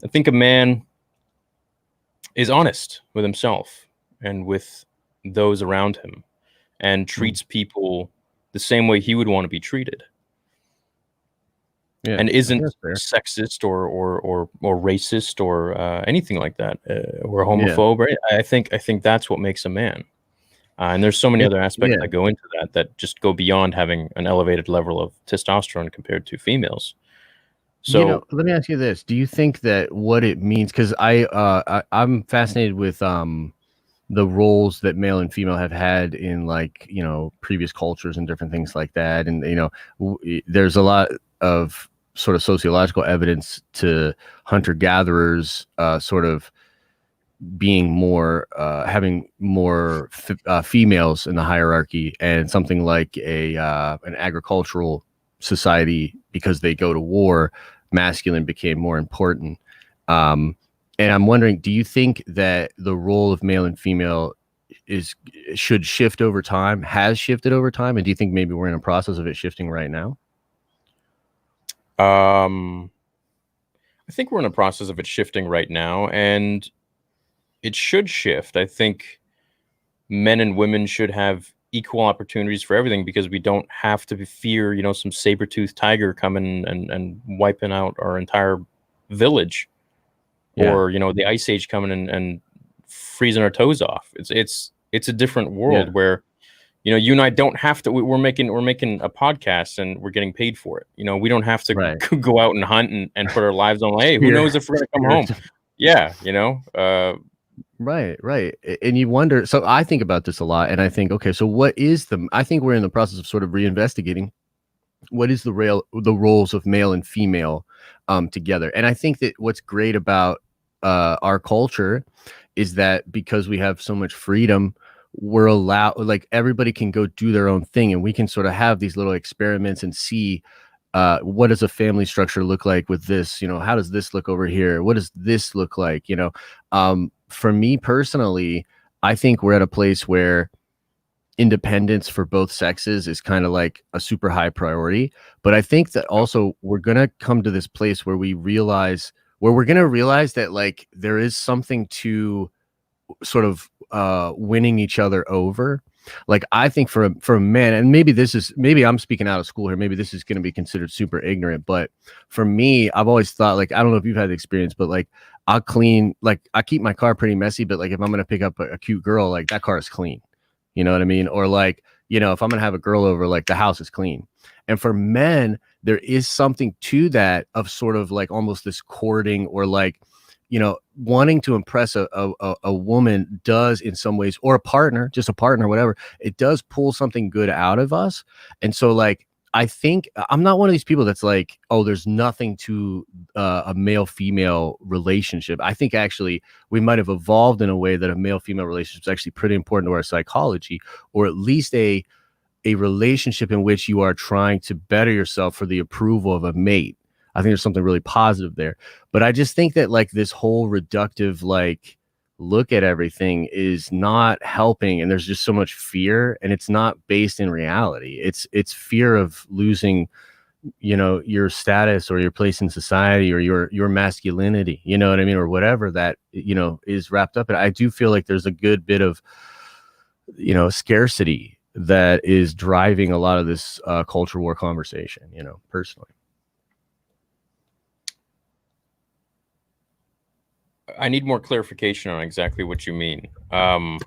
I think a man is honest with himself and with those around him and treats people the same way he would want to be treated. Yeah, and isn't sexist or racist or anything like that, or homophobe. Right? I think that's what makes a man. And there's so many other aspects that go into that just go beyond having an elevated level of testosterone compared to females. So let me ask you this: do you think that what it means? Because I'm fascinated with the roles that male and female have had in like previous cultures and different things like that, and there's a lot of sort of sociological evidence to hunter-gatherers sort of being more having more females in the hierarchy, and something like an agricultural society, because they go to war, masculine became more important. And I'm wondering, do you think that the role of male and female is should shift over time, has shifted over time, and do you think maybe we're in a process of it shifting right now? I think we're in a process of it shifting right now, and it should shift. I think men and women should have equal opportunities for everything because we don't have to fear, some saber-toothed tiger coming and wiping out our entire village, Yeah. or the ice age coming and freezing our toes off. It's a different world where you and I don't have to. We're making a podcast and we're getting paid for it. We don't have to Right. go out and hunt and put our lives on. Hey, who knows if we're gonna come home? Yeah, Right. And you wonder. So I think about this a lot, and I think, okay, so what is I think we're in the process of sort of reinvestigating what is the roles of male and female together. And I think that what's great about our culture is that because we have so much freedom, we're allowed, like, everybody can go do their own thing, and we can sort of have these little experiments and see what does a family structure look like with this, how does this look over here, what does this look like, for me personally, I think we're at a place where independence for both sexes is kind of like a super high priority. But I think that also we're going to come to this place where we're going to realize that, like, there is something to sort of winning each other over. Like, I think for a man, and maybe I'm speaking out of school here, maybe this is going to be considered super ignorant, but for me, I've always thought, like, I don't know if you've had the experience, but like, I keep my car pretty messy, but like, if I'm going to pick up a cute girl, like, that car is clean. You know what I mean? Or like, if I'm going to have a girl over, like, the house is clean. And for men, there is something to that of sort of like almost this courting, or like, wanting to impress a woman does in some ways, or a partner, whatever. It does pull something good out of us. And so, like, I think I'm not one of these people that's like, oh, there's nothing to a male-female relationship. I think actually we might have evolved in a way that a male-female relationship is actually pretty important to our psychology, or at least a relationship in which you are trying to better yourself for the approval of a mate. I think there's something really positive there. But I just think that, like, this whole reductive, like, look at everything is not helping, and there's just so much fear, and it's not based in reality. It's fear of losing, your status or your place in society, or your masculinity, you know what I mean, or whatever that is wrapped up in. I do feel like there's a good bit of scarcity that is driving a lot of this culture war conversation, personally. I need more clarification on exactly what you mean.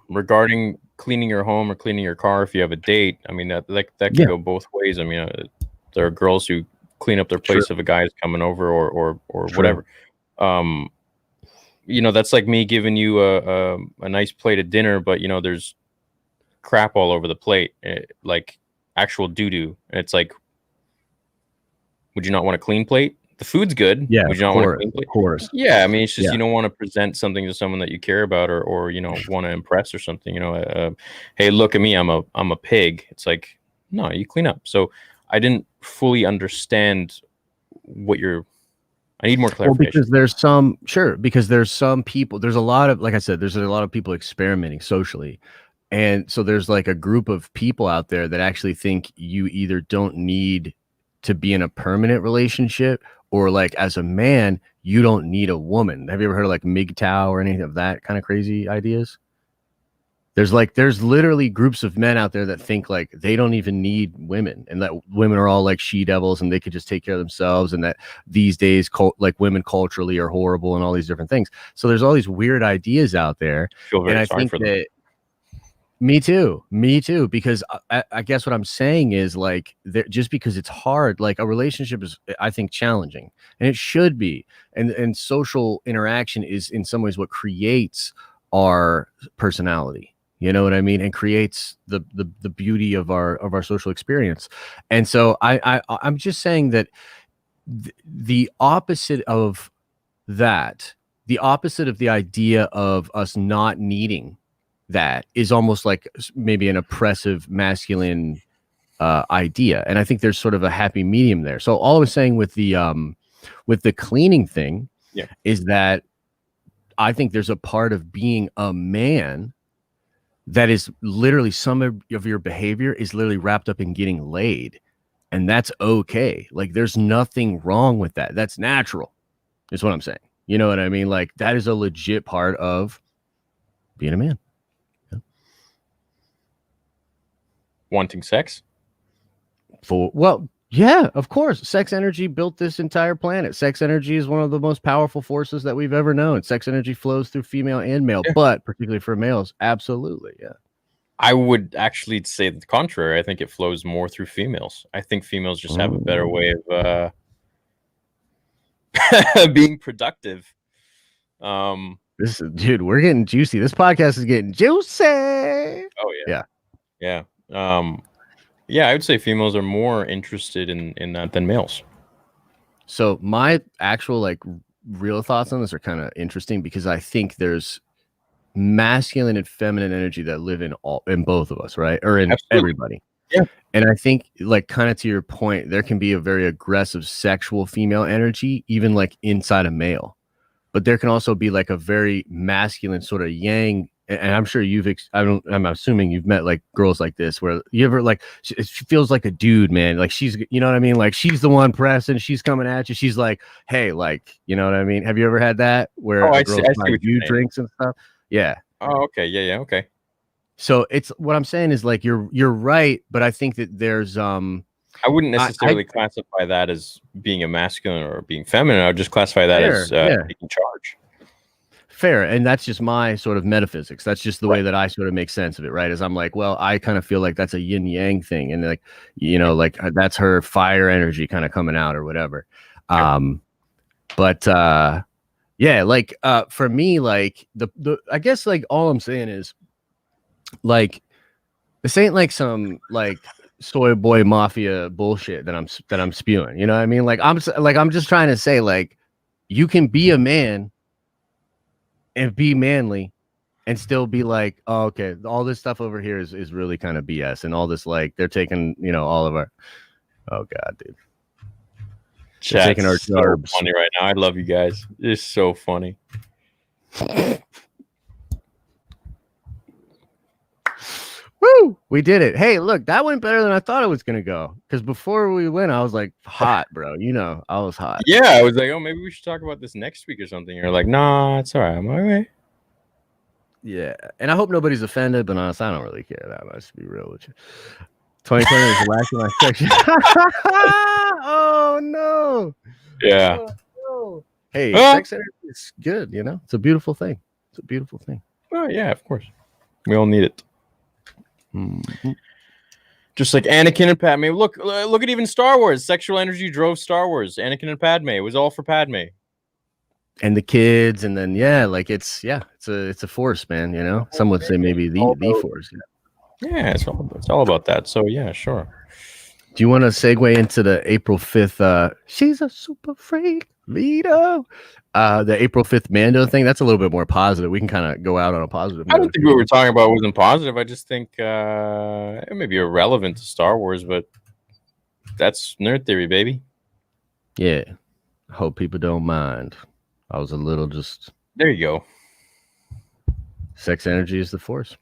Regarding cleaning your home or cleaning your car if you have a date. I mean, that can go both ways. I mean, there are girls who clean up their place if a guy is coming over, or whatever. That's like me giving you a nice plate of dinner, but there's crap all over the plate, like actual doo-doo. And it's like, would you not want a clean plate? The food's good. Yeah, would you not want a clean plate? Of course. Yeah, I mean, it's just you don't want to present something to someone that you care about, or want to impress or something. Hey, look at me, I'm a pig. It's like, no, you clean up. So I didn't fully understand what you're. I need more clarification. Well, because there's some people. There's a lot of, like I said, there's a lot of people experimenting socially. And so there's like a group of people out there that actually think you either don't need to be in a permanent relationship, or like as a man, you don't need a woman. Have you ever heard of like MGTOW or any of that kind of crazy ideas? There's literally groups of men out there that think like they don't even need women, and that women are all like she devils and they could just take care of themselves, and that these days like women culturally are horrible and all these different things. So there's all these weird ideas out there. And I think that me too, because I guess what I'm saying is, like, just because it's hard, like, a relationship is, I think, challenging, and it should be. And social interaction is in some ways what creates our personality. You know what I mean? And creates the beauty of our social experience. And so I'm just saying that the opposite of that, the opposite of the idea of us not needing that, is almost like maybe an oppressive masculine idea. And I think there's sort of a happy medium there. So all I was saying with the cleaning thing is that I think there's a part of being a man that is literally some of your behavior is literally wrapped up in getting laid. And that's okay. Like, there's nothing wrong with that. That's natural, is what I'm saying. You know what I mean? Like, that is a legit part of being a man. Yeah. Wanting sex? Well, yeah, of course. Sex energy built this entire planet. Sex energy is one of the most powerful forces that we've ever known. Sex energy flows through female and male, Yeah. but particularly for males, absolutely. Yeah. I would actually say the contrary. I think it flows more through females. I think females just have a better way of being productive. Dude, we're getting juicy. This podcast is getting juicy. Oh yeah. Yeah. Yeah, I would say females are more interested in that than males. So my actual like real thoughts on this are kind of interesting because I think there's masculine and feminine energy that live in both of us, right? Or in Absolutely. everybody. Yeah. And I think, like, kind of to your point, there can be a very aggressive sexual female energy, even like inside a male. But there can also be like a very masculine sort of yang. And I'm sure I'm assuming you've met like girls like this where you ever like, she feels like a dude, man. Like she's, you know what I mean? Like she's the one pressing, she's coming at you. She's like, hey, like, you know what I mean? Have you ever had that where I a girl's see buying what you you're saying. drinks and stuff? Yeah. Oh, okay. Yeah. Okay. So it's what I'm saying is like you're right, but I think that there's I wouldn't necessarily classify that as being a masculine or being feminine. I would just classify that as taking charge. Fair. And that's just my sort of metaphysics. That's just the way that I sort of make sense of it, right? Is I'm like, well, I kind of feel like that's a yin yang thing. And like, you know, like that's her fire energy kind of coming out or whatever. But yeah, like for me, like the I guess like all I'm saying is like this ain't like some like soy boy mafia bullshit that I'm spewing. You know what I mean? Like I'm just trying to say like you can be a man and be manly and still be like, oh, okay, all this stuff over here is really kind of BS. And all this, like, they're taking, you know, all of our, oh God, dude. Chat's taking our so funny right now. I love you guys. It's so funny. Woo! We did it. Hey, look, that went better than I thought it was gonna go. Because before we went, I was like hot, bro. You know, I was hot. Yeah, I was like, oh, maybe we should talk about this next week or something. You're like, nah, it's all right. I'm all right. Yeah, and I hope nobody's offended, but honestly, I don't really care that much, to be real with you. 2020 is the last of my section. Oh no! Yeah. Oh, no. Hey, sex energy is good. You know, it's a beautiful thing. It's a beautiful thing. Oh yeah, of course. We all need it. Mm-hmm. Just like Anakin and Padme. Look at even Star Wars. Sexual energy drove Star Wars. Anakin and Padme. It was all for Padme. And the kids, and then it's a force, man. You know, some would say maybe the force. Yeah, it's all about that. So yeah, sure. Do you want to segue into the April 5th? She's a super freak, Vito. The April 5th Mando thing. That's a little bit more positive. We can kind of go out on a positive note. I don't think what we're talking about wasn't positive. I just think it may be irrelevant to Star Wars, but that's nerd theory, baby. Yeah. I hope people don't mind. I was a little just. There you go. Sex energy is the force.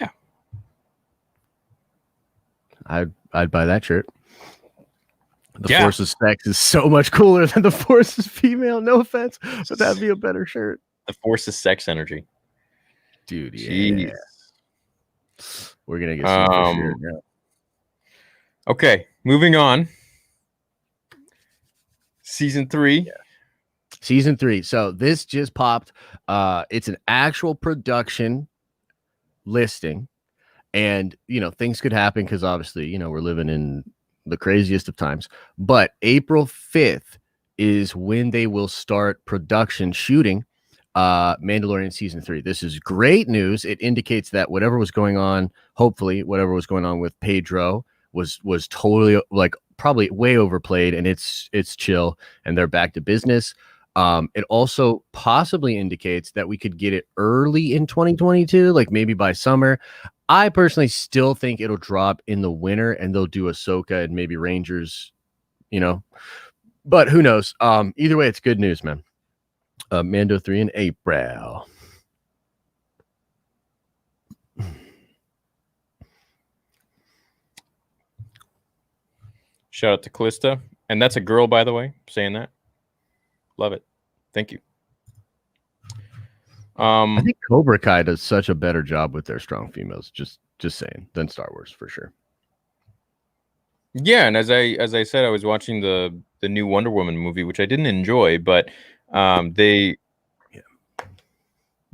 Yeah. I'd buy that shirt. The force of sex is so much cooler than the force is female. No offense, but that'd be a better shirt. The force is sex energy. Dude, yeah. Jeez. We're gonna get some shirt now. Okay, moving on. Season 3. Yeah. Season 3. So this just popped. It's an actual production listing. And, you know, things could happen because obviously, you know, we're living in the craziest of times. But April 5th is when they will start production shooting Mandalorian Season 3. This is great news. It indicates that whatever was going on, hopefully, whatever was going on with Pedro was totally, like, probably way overplayed, and it's chill, and they're back to business. It also possibly indicates that we could get it early in 2022, like maybe by summer. I personally still think it'll drop in the winter and they'll do Ahsoka and maybe Rangers, you know, but who knows? Either way, it's good news, man. Mando 3 in April. Shout out to Callista. And that's a girl, by the way, saying that. Love it. Thank you. I think Cobra Kai does such a better job with their strong females, just saying, than Star Wars for sure. Yeah, and as I said, I was watching the new Wonder Woman movie, which I didn't enjoy, but they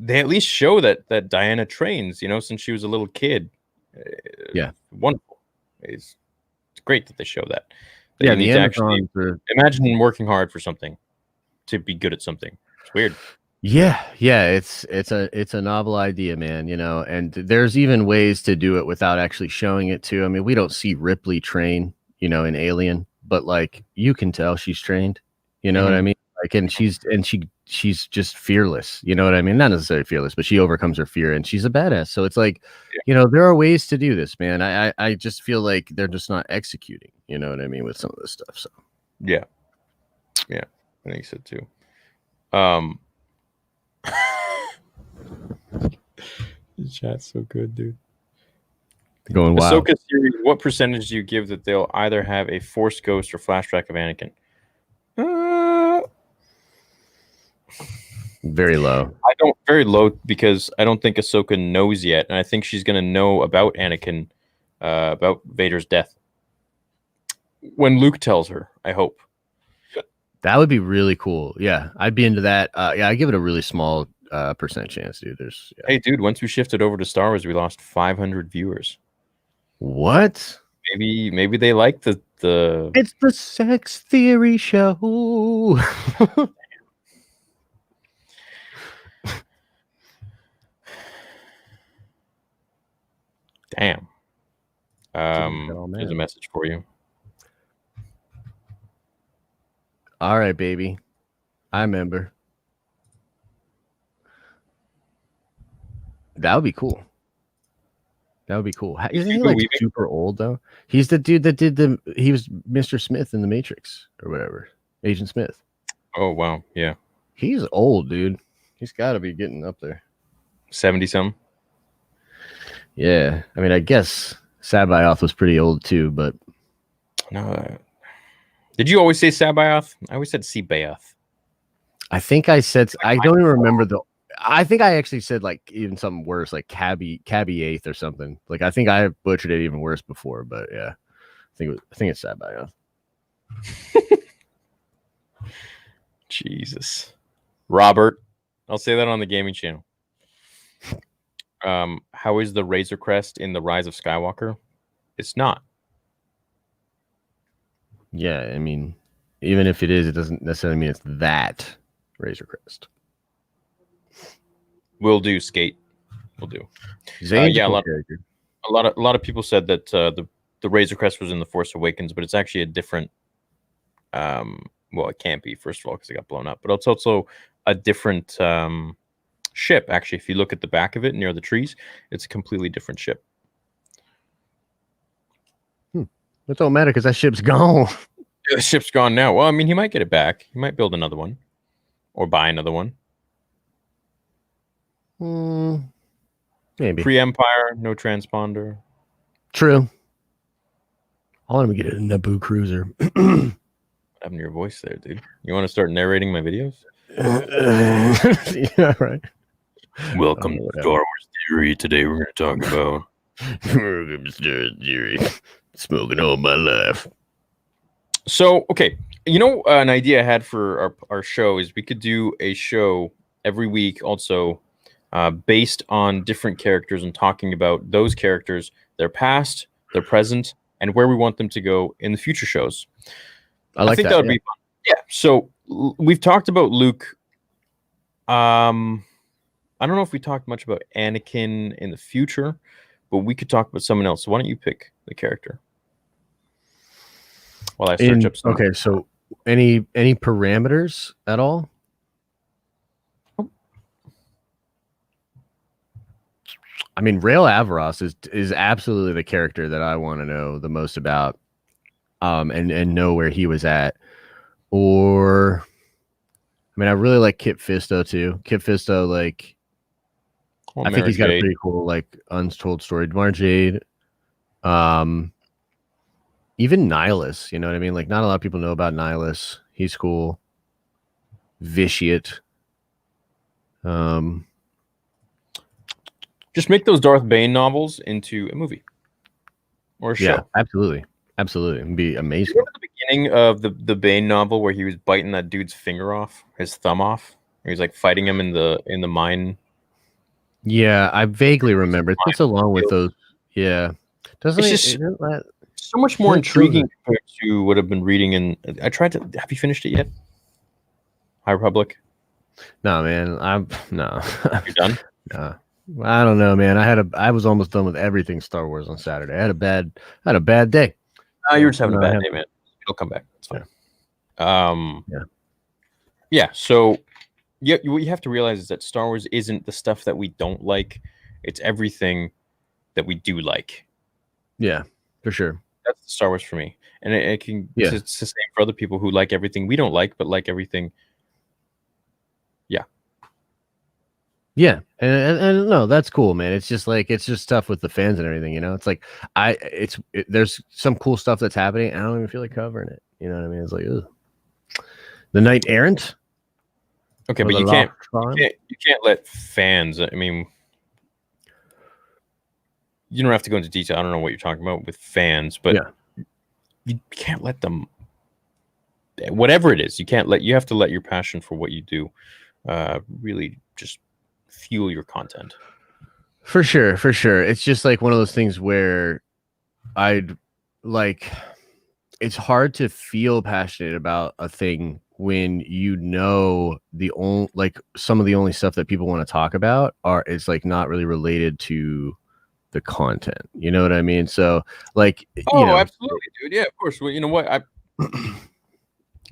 at least show that Diana trains, since she was a little kid. Yeah, wonderful. It's great that they show that. Yeah, you need to actually are... imagine working hard for something to be good at something. It's weird. Yeah, it's a novel idea, man, and there's even ways to do it without actually showing it too. I mean, we don't see Ripley train, in Alien, but like you can tell she's trained, what I mean? Like, and she's just fearless, you know what I mean? Not necessarily fearless, but she overcomes her fear and she's a badass. So it's like, there are ways to do this, man. I just feel like they're just not executing, you know what I mean, with some of this stuff. So yeah, I think so too. The chat's so good, dude. Going wild. Ahsoka series, what percentage do you give that they'll either have a Force ghost or flashback of Anakin? Very low. Very low, because I don't think Ahsoka knows yet, and I think she's gonna know about Anakin, about Vader's death when Luke tells her. I hope. That would be really cool. Yeah, I'd be into that. Yeah, I give it a really small percent chance, dude. Hey, dude, once we shifted over to Star Wars, we lost 500 viewers. What? Maybe they like the. It's the Sex Theory Show. Damn. Here's a message for you. All right, baby. I remember. That would be cool. Isn't he like super old though? He's the dude that he was Mr. Smith in the Matrix or whatever. Agent Smith. Oh wow, yeah. He's old, dude. He's got to be getting up there. 70-some. Yeah. I mean, I guess Sabayoth was pretty old too, but no. Did you always say Sabayoth? I always said Seabayoth. I think I said, I don't even remember I think I actually said like even something worse, like Cabby 8th or something. Like I think I butchered it even worse before, but yeah, I think it's Sabayoth. Jesus, Robert, I'll say that on the gaming channel. How is the Razor Crest in the Rise of Skywalker? It's not. Yeah, I mean, even if it is, it doesn't necessarily mean it's that Razor Crest. Will do, Skate. Will do. Yeah, a lot of people said that the Razor Crest was in the Force Awakens, but it's actually a different. Well, it can't be, first of all, because it got blown up, but it's also a different ship. Actually, if you look at the back of it near the trees, it's a completely different ship. It don't matter because that ship's gone. Yeah, the ship's gone now. Well, I mean, he might get it back. He might build another one or buy another one. Maybe. Pre-Empire, no transponder. True. I want him to get a Naboo cruiser. What happened to your voice there, dude? You want to start narrating my videos? Yeah, right. Welcome to Star Wars Theory. Today we're going to talk about Theory. Smoking all my life. So, okay. An idea I had for our show is we could do a show every week also based on different characters and talking about those characters, their past, their present, and where we want them to go in the future shows. I think that would be fun. Yeah. So we've talked about Luke. I don't know if we talked much about Anakin in the future, but we could talk about someone else. So why don't you pick the character? While I search up some. Okay, so any parameters at all? I mean, Rael Averross is absolutely the character that I want to know the most about, and know where he was at. Or, I mean, I really like Kit Fisto too. Kit Fisto, like, I think he's got a pretty cool, like, untold story. Mara Jade. even Nihilus, you know what I mean? Like, not a lot of people know about Nihilus. He's cool. Vitiate. Just make those Darth Bane novels into a movie or a show. Yeah, absolutely. It'd be amazing. Remember the beginning of the Bane novel where he was biting that dude's finger off, his thumb off? He was like fighting him in the mine. Yeah, I vaguely remember. It's been so long with those. Yeah. Doesn't It's just so much more intriguing compared to what I've been reading. And I tried to. Have you finished it yet? High Republic? No, man. No. You're done? Nah. I don't know, man. I was almost done with everything Star Wars on Saturday. I had a bad day. Oh, you were just having a bad day, man. It'll come back. It's fine. Yeah. So, what you have to realize is that Star Wars isn't the stuff that we don't like. It's everything that we do like. Yeah, for sure. That's Star Wars for me, and it can. Yeah. It's the same for other people who like everything we don't like, but like everything. Yeah. Yeah, and no, that's cool, man. It's just tough with the fans and everything, you know. It's like there's some cool stuff that's happening. I don't even feel like covering it. You know what I mean? It's like, ugh. The Knight Errant. Okay, but you can't let fans. I mean, you don't have to go into detail. I don't know what you're talking about with fans, but you can't let them. Whatever it is, you have to let your passion for what you do, really just fuel your content. For sure. It's just like one of those things where it's hard to feel passionate about a thing when you know some of the only stuff that people want to talk about is like not really related to the content. You know what I mean? So like, absolutely, dude. Yeah, of course. Well, you know what?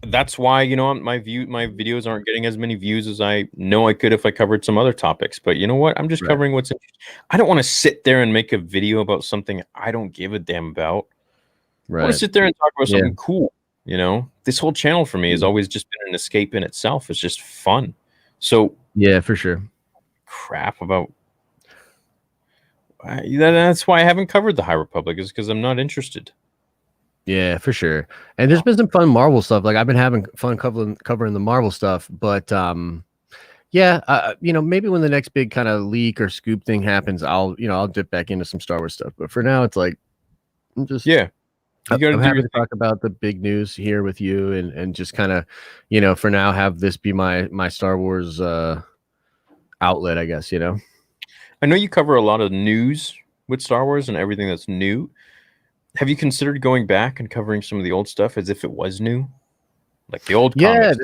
That's why, my videos aren't getting as many views as I know I could if I covered some other topics. But you know what? I'm just covering what's interesting. I don't want to sit there and make a video about something I don't give a damn about. I want to sit there and talk about something cool. This whole channel for me has always just been an escape in itself. It's just fun. So yeah, for sure. Crap about. That's why I haven't covered the High Republic, is because I'm not interested. Yeah, for sure. And there's been some fun Marvel stuff. Like I've been having fun covering the Marvel stuff, but maybe when the next big kind of leak or scoop thing happens, I'll dip back into some Star Wars stuff. But for now, it's like I'm just I'm happy to talk about the big news here with you, and just kind of for now have this be my Star Wars outlet, I guess. I know you cover a lot of news with Star Wars and everything that's new. Have you considered going back and covering some of the old stuff as if it was new? Like the old comics?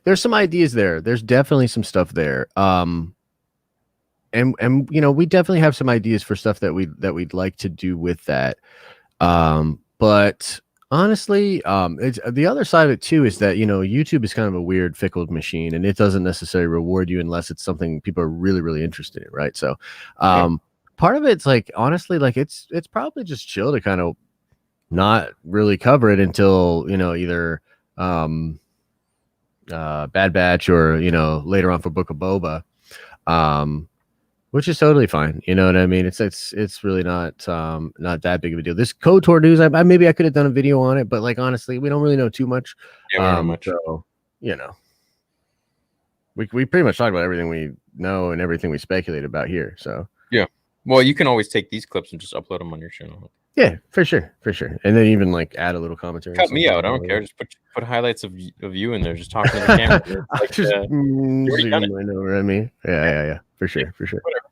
There's some ideas there. There's definitely some stuff there. And we definitely have some ideas for stuff that we'd like to do with that. But honestly, it's the other side of it too is that YouTube is kind of a weird, fickle machine, and it doesn't necessarily reward you unless it's something people are really, really interested in, right? So, part of it's like honestly, like it's probably just chill to kind of not really cover it until either Bad Batch or later on for Book of Boba, which is totally fine. You know what I mean? It's really not that big of a deal. This KOTOR news, maybe I could have done a video on it, but like honestly, we don't really know too much. So we pretty much talked about everything we know and everything we speculate about here. So yeah. Well, you can always take these clips and just upload them on your channel. Yeah, for sure. And then even like add a little commentary. Cut me out. I don't care. Just put highlights of you in there, just talking to the camera. Like, just I know what I mean. Yeah. For sure. Whatever.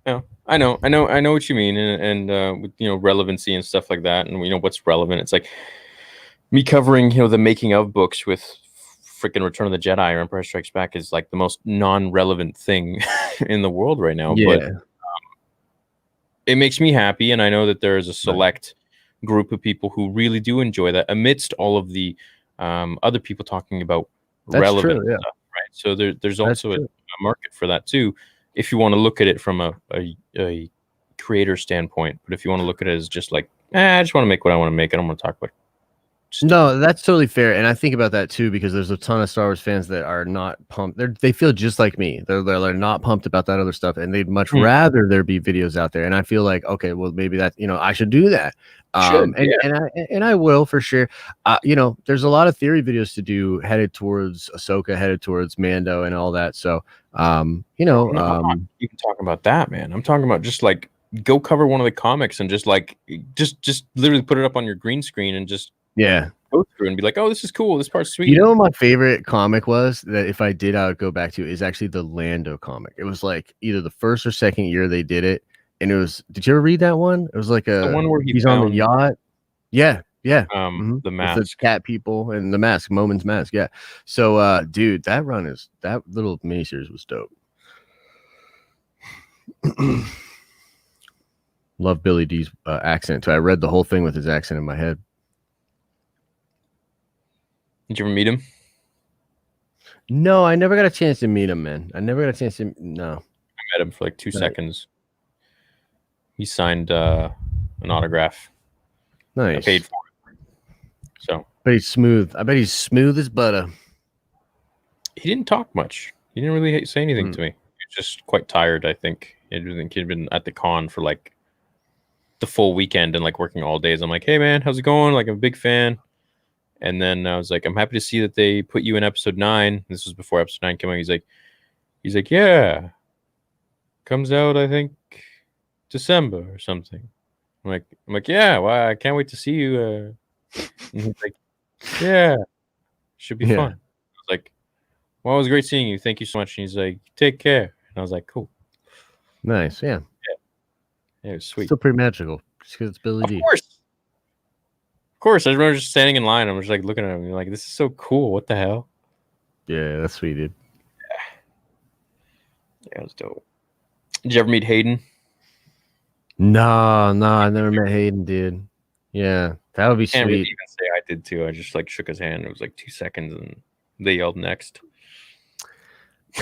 No, I know what you mean, and with relevancy and stuff like that, and what's relevant. It's like me covering the making of books with freaking Return of the Jedi or Empire Strikes Back is like the most non-relevant thing in the world right now. Yeah. But it makes me happy, and I know that there is a select group of people who really do enjoy that amidst all of the other people talking about relevant stuff, right? So there's also a market for that too, if you want to look at it from a creator standpoint. But if you want to look at it as just like, I just want to make what I want to make, I don't want to talk about No, that's totally fair, and I think about that too because there's a ton of Star Wars fans that are not pumped. They feel just like me. They're not pumped about that other stuff, and they'd much rather there be videos out there. And I feel like, okay, well, maybe that I should do that. And I will for sure. There's a lot of theory videos to do headed towards Ahsoka, headed towards Mando, and all that. So, I'm not even talking about that, man. I'm talking about just like go cover one of the comics and just literally put it up on your green screen and just go through and be like, oh, this is cool. This part's sweet. You know what my favorite comic was that if I did, I would go back to is actually the Lando comic. It was like either the first or second year they did it. And it was, did you ever read that one? It was like the one where he's on the yacht. Yeah. The With mask. the cat people and the mask, Momin's mask. Yeah. So, dude, that little miniseries was dope. Love Billy D's accent too. I read the whole thing with his accent in my head. Did you ever meet him? No, I never got a chance to meet him, man. No. I met him for like 2 seconds. He signed an autograph. Nice. I paid for it. So. But he's smooth. I bet he's smooth as butter. He didn't talk much. He didn't really say anything to me. He was just quite tired, I think. I think he'd been at the con for like the full weekend and like working all days. I'm like, hey man, how's it going? Like, I'm a big fan. And then I was like, I'm happy to see that they put you in episode 9. This was before episode 9 came out. He's like, yeah. Comes out, I think, December or something. I'm like, yeah, well, I can't wait to see you. And he's like, yeah, should be fun. I was like, well, it was great seeing you. Thank you so much. And he's like, take care. And I was like, cool. Nice, yeah. Yeah, it was sweet. Still pretty magical. Just because it's Billy D. Of course. I remember just standing in line. I'm just like looking at him. Like, this is so cool. What the hell? Yeah, that's sweet, dude. Yeah, it was dope. Did you ever meet Hayden? No, I never met Hayden, dude. Yeah, that would be sweet. I can't really even say I did too. I just like shook his hand. It was like 2 seconds, and they yelled next.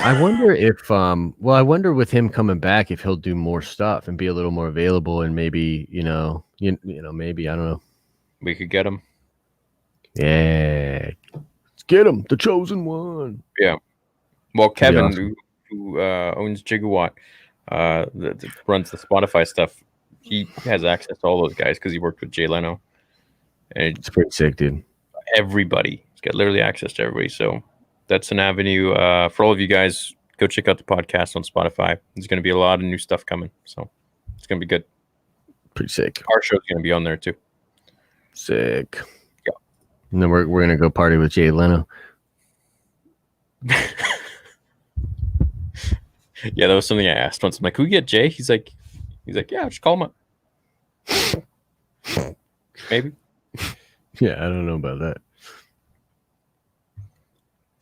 I wonder if, I wonder with him coming back if he'll do more stuff and be a little more available, and maybe maybe I don't know. We could get him. Yeah, let's get him, the chosen one. Yeah. Well, Kevin, who owns Gigawatt, that runs the Spotify stuff, he has access to all those guys because he worked with Jay Leno. And it's pretty sick, dude. Everybody. He's got literally access to everybody. So that's an avenue for all of you guys. Go check out the podcast on Spotify. There's going to be a lot of new stuff coming. So it's going to be good. Pretty sick. Our show's going to be on there too. Sick. Yeah. And then we're going to go party with Jay Leno. Yeah, that was something I asked once. I'm like, "Can we get Jay?" He's like, "Yeah, just call him up." Maybe. Yeah, I don't know about that.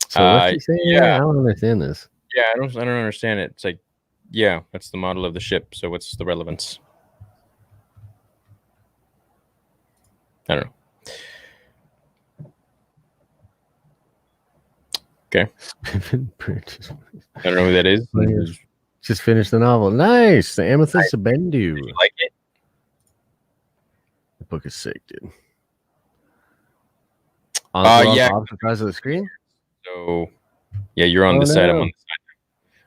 So what's he saying? Yeah, I don't understand this. Yeah, I don't understand it. It's like, yeah, that's the model of the ship. So what's the relevance? I don't know. Okay. I don't know who that is. Just finished the novel. Nice. The Amethyst of Bendu. You like it? The book is sick, dude. Yeah. Opposite sides of the screen. So, yeah, you're on this side. I'm on this side.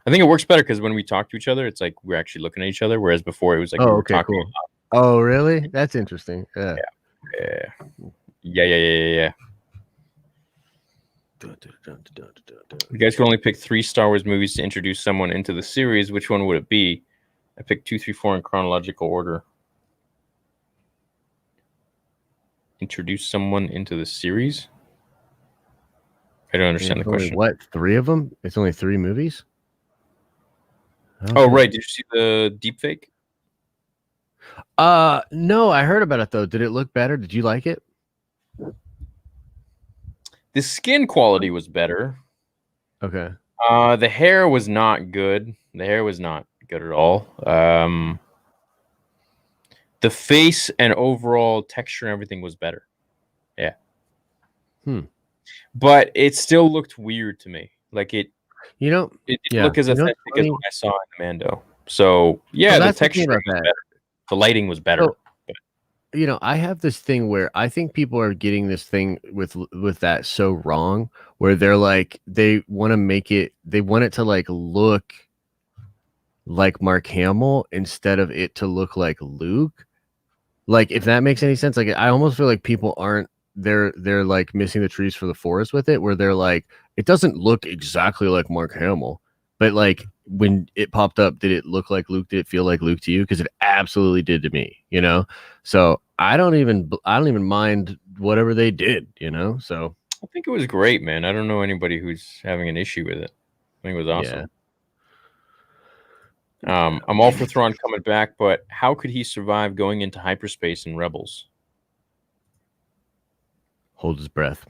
I think it works better because when we talk to each other, it's like we're actually looking at each other. Whereas before, it was like we were talking. Cool. Oh, really? That's interesting. Yeah. Yeah. You guys could only pick 3 Star Wars movies to introduce someone into the series. Which one would it be? I picked 2, 3, 4 in chronological order. Introduce someone into the series? I don't understand the question. What? 3 of them? It's only 3 movies? Oh, right. Did you see the deepfake? No, I heard about it though. Did it look better? Did you like it? The skin quality was better. Okay. The hair was not good. The hair was not good at all. The face and overall texture and everything was better. Yeah. But it still looked weird to me. Like it didn't look as authentic as what I saw in the Mando. So yeah, the texture was better. The lighting was better. I have this thing where I think people are getting this thing with that so wrong, where they're like they want it to like look like Mark Hamill instead of it to look like Luke. Like, if that makes any sense, like I almost feel like people aren't they're like missing the trees for the forest with it, where they're like, it doesn't look exactly like Mark Hamill, but like when it popped up, did it look like Luke? Did it feel like Luke to you? Because it absolutely did to me, So I don't even mind whatever they did, So I think it was great, man. I don't know anybody who's having an issue with it. I think it was awesome. I'm all for Thrawn coming back, but how could he survive going into hyperspace in Rebels? Hold his breath.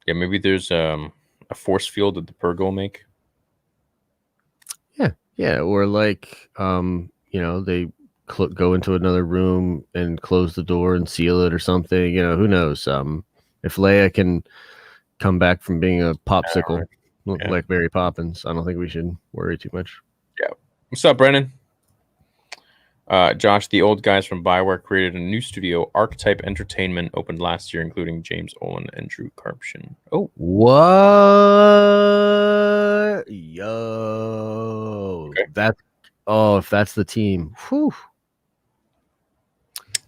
Yeah, maybe there's a force field that the Purrgil make. Yeah, or like they go into another room and close the door and seal it or something. Who knows? If Leia can come back from being a popsicle like Mary Poppins, I don't think we should worry too much. Yeah. What's up, Brennan? Josh, the old guys from Bioware created a new studio, Archetype Entertainment, opened last year, including James Olin and Drew Karpyshyn. Oh, what? Yo, okay. If that's the team, whew.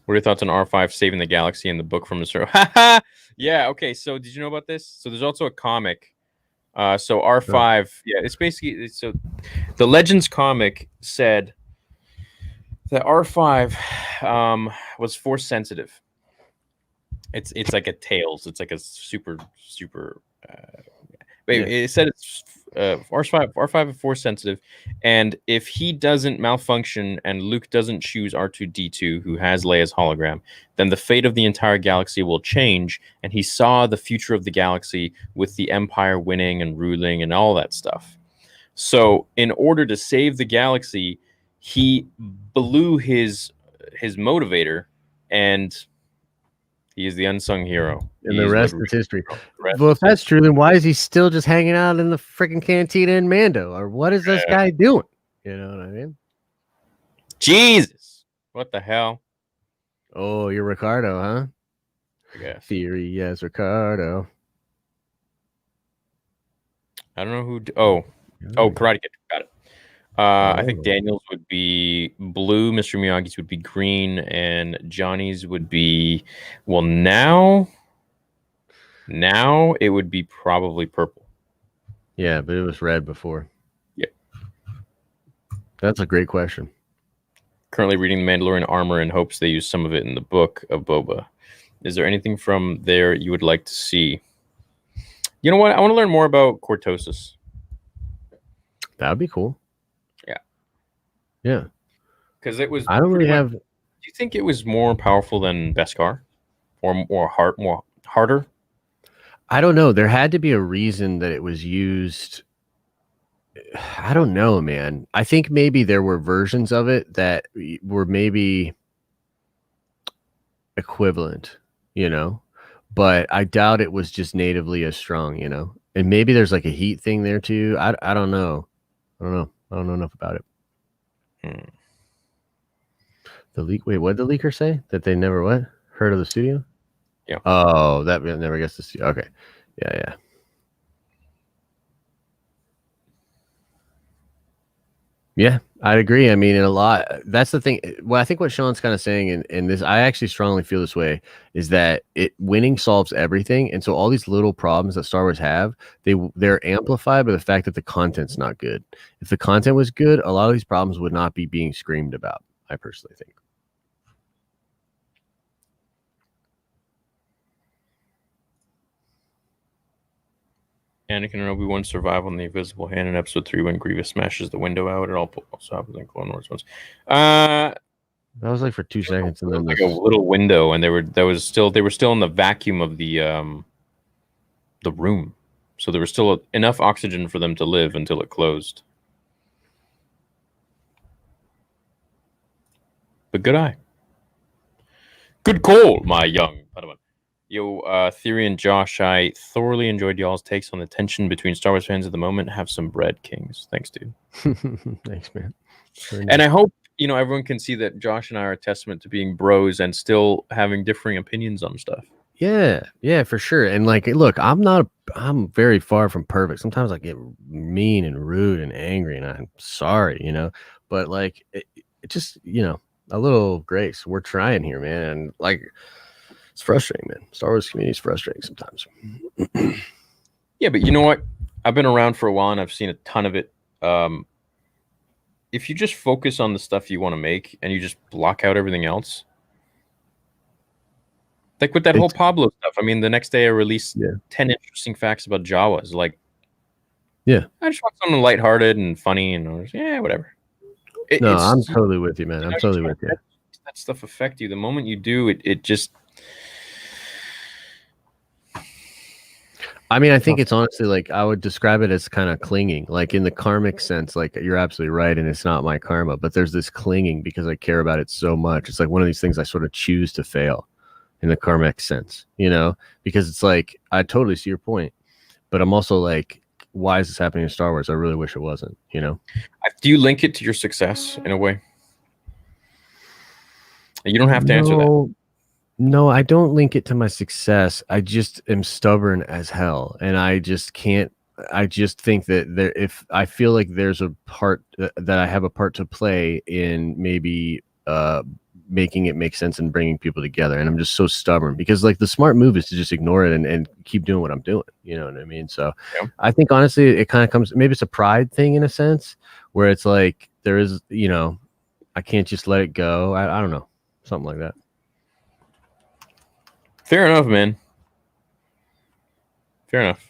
What are your thoughts on R5 saving the galaxy in the book from Mr. Yeah, okay. So did you know about this? So there's also a comic. So R5, yeah, it's basically so the Legends comic said that R5 was force sensitive. It's like a Tails. It's like a super. It said it's R5 is force sensitive, and if he doesn't malfunction and Luke doesn't choose R2D2, who has Leia's hologram, then the fate of the entire galaxy will change. And he saw the future of the galaxy with the Empire winning and ruling and all that stuff. So, in order to save the galaxy, he blew his motivator, and he is the unsung hero. And the rest is history. Well, if that's true, then why is he still just hanging out in the freaking cantina in Mando? Or what is this guy doing? You know what I mean? Jesus. What the hell? Oh, you're Ricardo, huh? I guess. Theory, yes, Ricardo. I don't know who. Karate Kid. Got it. I think Daniel's would be blue, Mr. Miyagi's would be green, and Johnny's would be, well, now it would be probably purple. Yeah, but it was red before. Yeah. That's a great question. Currently reading The Mandalorian Armor in hopes they use some of it in the book of Boba. Is there anything from there you would like to see? You know what? I want to learn more about Cortosis. That would be cool. Yeah. Because it was. I don't really have. Do you think it was more powerful than Beskar, or more harder? I don't know. There had to be a reason that it was used. I don't know, man. I think maybe there were versions of it that were maybe equivalent, but I doubt it was just natively as strong, and maybe there's like a heat thing there too. I don't know. I don't know enough about it. The leak. Wait, what did the leaker say? That they never heard of the studio? Yeah. Oh, that never gets to see. Okay. Yeah. Yeah, I'd agree. I mean, in a lot, that's the thing. Well, I think what Sean's kind of saying, and this, I actually strongly feel this way, is that winning solves everything. And so all these little problems that Star Wars have, they're amplified by the fact that the content's not good. If the content was good, a lot of these problems would not be being screamed about, I personally think. Anakin and Obi-Wan survive on the invisible hand in episode 3 when Grievous smashes the window out. It also happens in Clone Wars ones. That was like for 2 seconds, and then like a little window, and they were still in the vacuum of the room, so there was still enough oxygen for them to live until it closed. But good eye, good call, my young Padawan. Yo, Theory and Josh, I thoroughly enjoyed y'all's takes on the tension between Star Wars fans at the moment. Have some bread, kings. Thanks, dude. Thanks, man. Very And nice. I hope, everyone can see that Josh and I are a testament to being bros and still having differing opinions on stuff. Yeah, for sure. And like, look, I'm very far from perfect. Sometimes I get mean and rude and angry, and I'm sorry, but like, it just, a little grace. We're trying here, man. And like, it's frustrating, man. Star Wars community is frustrating sometimes. Yeah, but you know what? I've been around for a while and I've seen a ton of it. If you just focus on the stuff you want to make and you just block out everything else, like with that whole Pablo stuff. I mean, the next day I released 10 interesting facts about Jawas. Like, yeah, I just want something lighthearted and funny, and whatever. I'm totally with you, man. I'm totally with you. That stuff affect you. The moment you do, it just. I mean, I think it's honestly like I would describe it as kind of clinging, like in the karmic sense. Like you're absolutely right, and it's not my karma, but there's this clinging because I care about it so much. It's like one of these things I sort of choose to fail in the karmic sense, because it's like I totally see your point, but I'm also like, why is this happening in Star Wars? I really wish it wasn't. Do you link it to your success in a way? You don't have to answer that. No, I don't link it to my success. I just am stubborn as hell, and I just can't. I just think that if I feel like there's a part that I have a part to play in maybe making it make sense and bringing people together, and I'm just so stubborn because like the smart move is to just ignore it and keep doing what I'm doing. You know what I mean? So I think honestly, it kind of comes. Maybe it's a pride thing in a sense where it's like there is, I can't just let it go. I don't know, something like that. Fair enough, man. Fair enough.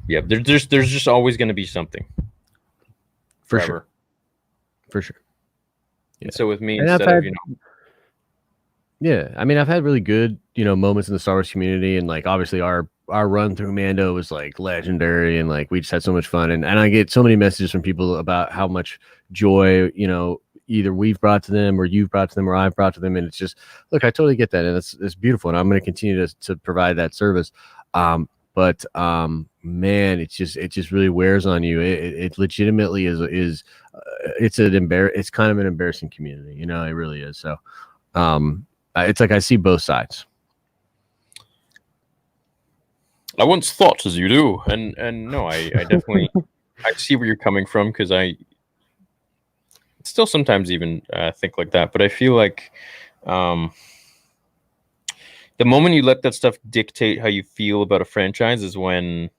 Yeah, there's just always going to be something. For forever. Sure. For sure. Yeah. And so with me, and instead of, Yeah, I mean, I've had really good, moments in the Star Wars community, and like obviously our run through Mando was like legendary, and like we just had so much fun, and I get so many messages from people about how much joy, either we've brought to them or you've brought to them or I've brought to them. And it's just, look, I totally get that. And it's beautiful. And I'm going to continue to provide that service. But man, it just really wears on you. It legitimately is it's it's kind of an embarrassing community, it really is. So it's like, I see both sides. I once thought as you do. And no, I definitely, I see where you're coming from. Cause I still sometimes even think like that, but I feel like the moment you let that stuff dictate how you feel about a franchise is when,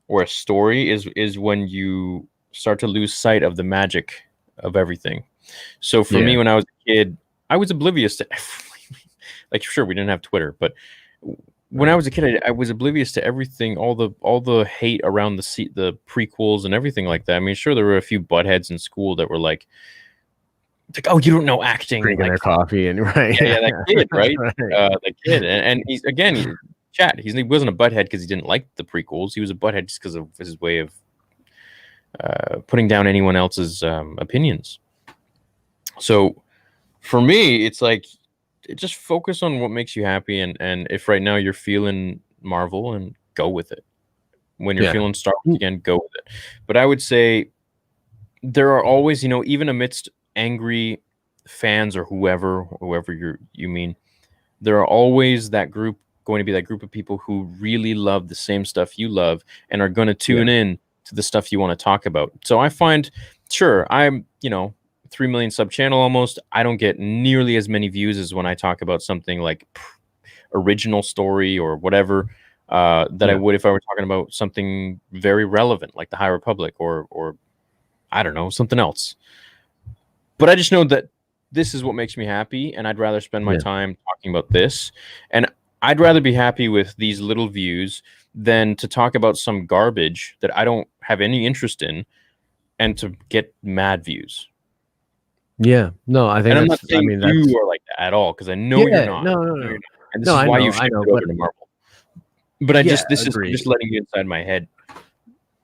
or a story is when you start to lose sight of the magic of everything. So for me, when I was a kid, I was oblivious to everything. Like, sure, we didn't have Twitter, but when I was a kid, I was oblivious to everything, all the hate around the prequels and everything like that. I mean, sure, there were a few buttheads in school that were like, oh, you don't know acting, drinking their coffee, and right, yeah, that kid, right, that kid, and he's again, chat. He wasn't a butthead because he didn't like the prequels. He was a butthead just because of his way of putting down anyone else's opinions. So for me, it's like, just focus on what makes you happy, and if right now you're feeling Marvel, and go with it. When you're feeling Star Wars again, go with it. But I would say there are always, even amidst angry fans or whoever you mean, there are always going to be that group of people who really love the same stuff you love and are going to tune in to the stuff you want to talk about. So I find, sure, I'm 3 million sub channel almost. I don't get nearly as many views as when I talk about something like original story or whatever that I would if I were talking about something very relevant like the High Republic or I don't know, something else. But I just know that this is what makes me happy, and I'd rather spend my time talking about this. And I'd rather be happy with these little views than to talk about some garbage that I don't have any interest in and to get mad views. Yeah, no, I think. And I'm not saying you are like that at all, because I know you're not. No. And this is why you shifted over to Marvel. But this is just letting you inside my head.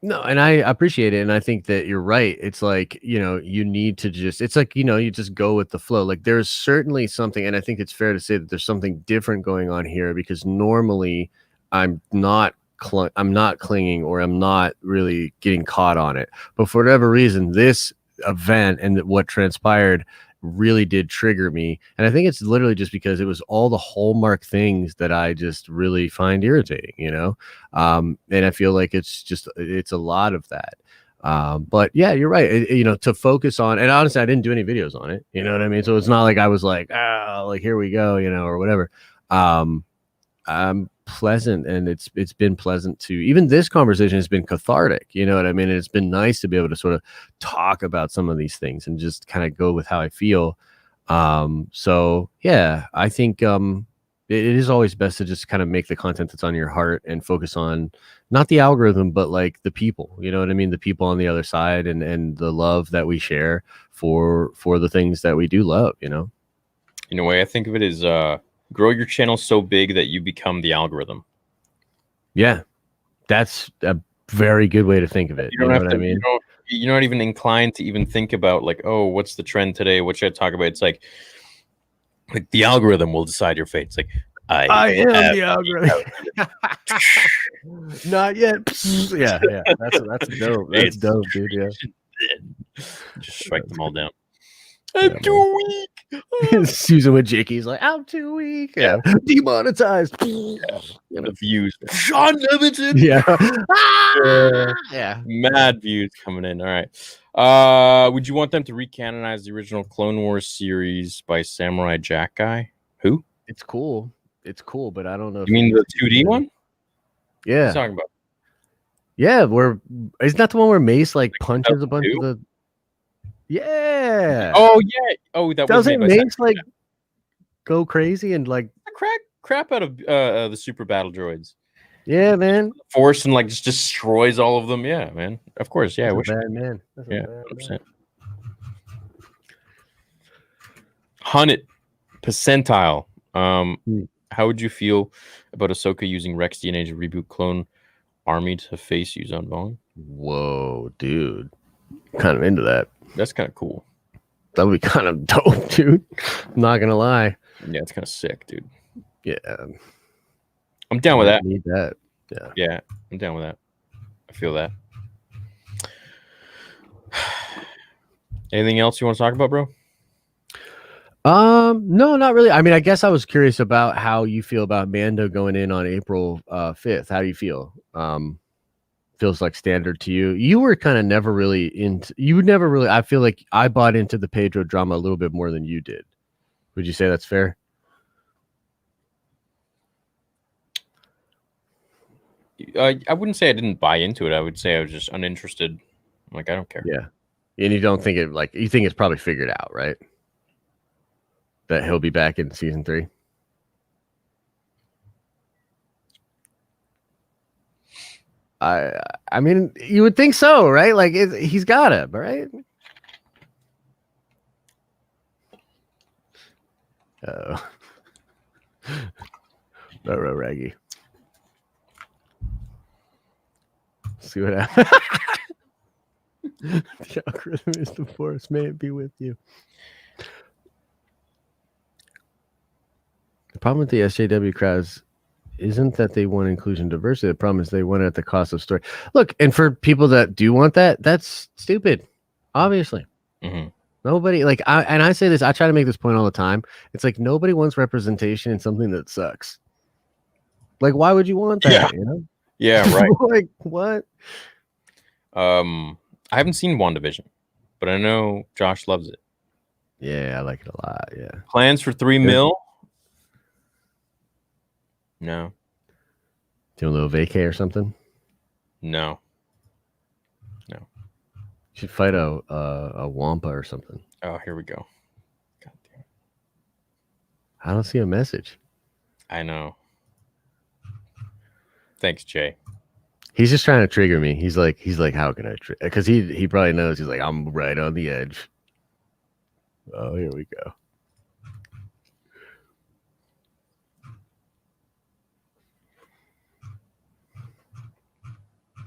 No, and I appreciate it. And I think that you're right. It's like, you need to just, it's like, you just go with the flow. Like there's certainly something, and I think it's fair to say that there's something different going on here because normally I'm not clinging or I'm not really getting caught on it. But for whatever reason, this event and what transpired really did trigger me. And I think it's literally just because it was all the hallmark things that I just really find irritating. And I feel like it's a lot of that. But yeah, you're right. To focus on, and honestly, I didn't do any videos on it. You know what I mean? So it's not like I was like, like here we go, or whatever. I'm pleasant, and it's been pleasant to, even this conversation has been cathartic. You know what I mean? And it's been nice to be able to sort of talk about some of these things and just kind of go with how I feel. So yeah, I think it is always best to just kind of make the content that's on your heart and focus on not the algorithm, but like the people. You know what I mean? The people on the other side, and the love that we share for the things that we do love. In a way, I think of it as grow your channel so big that you become the algorithm. Yeah, that's a very good way to think of it. You don't have what to, I mean? You're not even inclined to even think about like, oh, what's the trend today? What should I talk about? It's like the algorithm will decide your fate. It's like I am the algorithm. Not yet. Yeah. That's dope. That's dope, dude. Yeah. Just strike them all down. I'm too weak. Susan with Jakey's like, I'm too weak. Yeah. Demonetized. The views. Sean Levinson. Yeah. Yeah. Mad views coming in. All right. Would you want them to recanonize the original Clone Wars series by Samurai Jack guy? Who? It's cool. But I don't know. You mean the 2D one? Yeah. What are you talking about? Yeah, isn't that the one where Mace like punches a bunch of the? Yeah. Oh yeah. Oh, that doesn't Mace like go crazy and like crap out of the super battle droids. Yeah, man. Force and like just destroys all of them. Yeah, man. Of course. Yeah, That's I wish. Bad man. Yeah, 100%. 100 percentile. How would you feel about Ahsoka using Rex DNA to reboot clone army to face Yuuzhan Vong? Whoa, dude. Kind of into that. That's kind of cool. That would be kind of dope, dude. I'm not gonna lie. Yeah, it's kind of sick, dude. Yeah. I'm down with that. Need that. Yeah, I'm down with that. I feel that. Anything else you want to talk about, bro? No, not really. I mean, I guess I was curious about how you feel about Mando going in on April 5th. How do you feel? Feels like standard to you. You were kind of never really I feel like I bought into the Pedro drama a little bit more than you did. Would you say that's fair? I wouldn't say I didn't buy into it. I would say I was just uninterested. Like, I don't care. Yeah. And you don't think you think it's probably figured out, right? That he'll be back in season 3. I mean, you would think so, right? Like he's got it, right? Oh, Raggy. See what happens. The algorithm is the force. May it be with you. The problem with the SJW crowds isn't that they want inclusion diversity. The problem is they want it at the cost of story. Look, and for people that do want that, that's stupid. Obviously. Mm-hmm. Nobody I say this, I try to make this point all the time. It's like nobody wants representation in something that sucks. Like, why would you want that? Yeah. You know? Yeah, right. Like what? I haven't seen WandaVision, but I know Josh loves it. Yeah, I like it a lot. Yeah. Plans for 3 mil? No. Do a little vacay or something? No. You should fight a Wampa or something. Oh, here we go. God damn. I don't see a message. I know. Thanks, Jay. He's just trying to trigger me. He's like, how can I trigger? Because he probably knows. He's like, I'm right on the edge. Oh, here we go.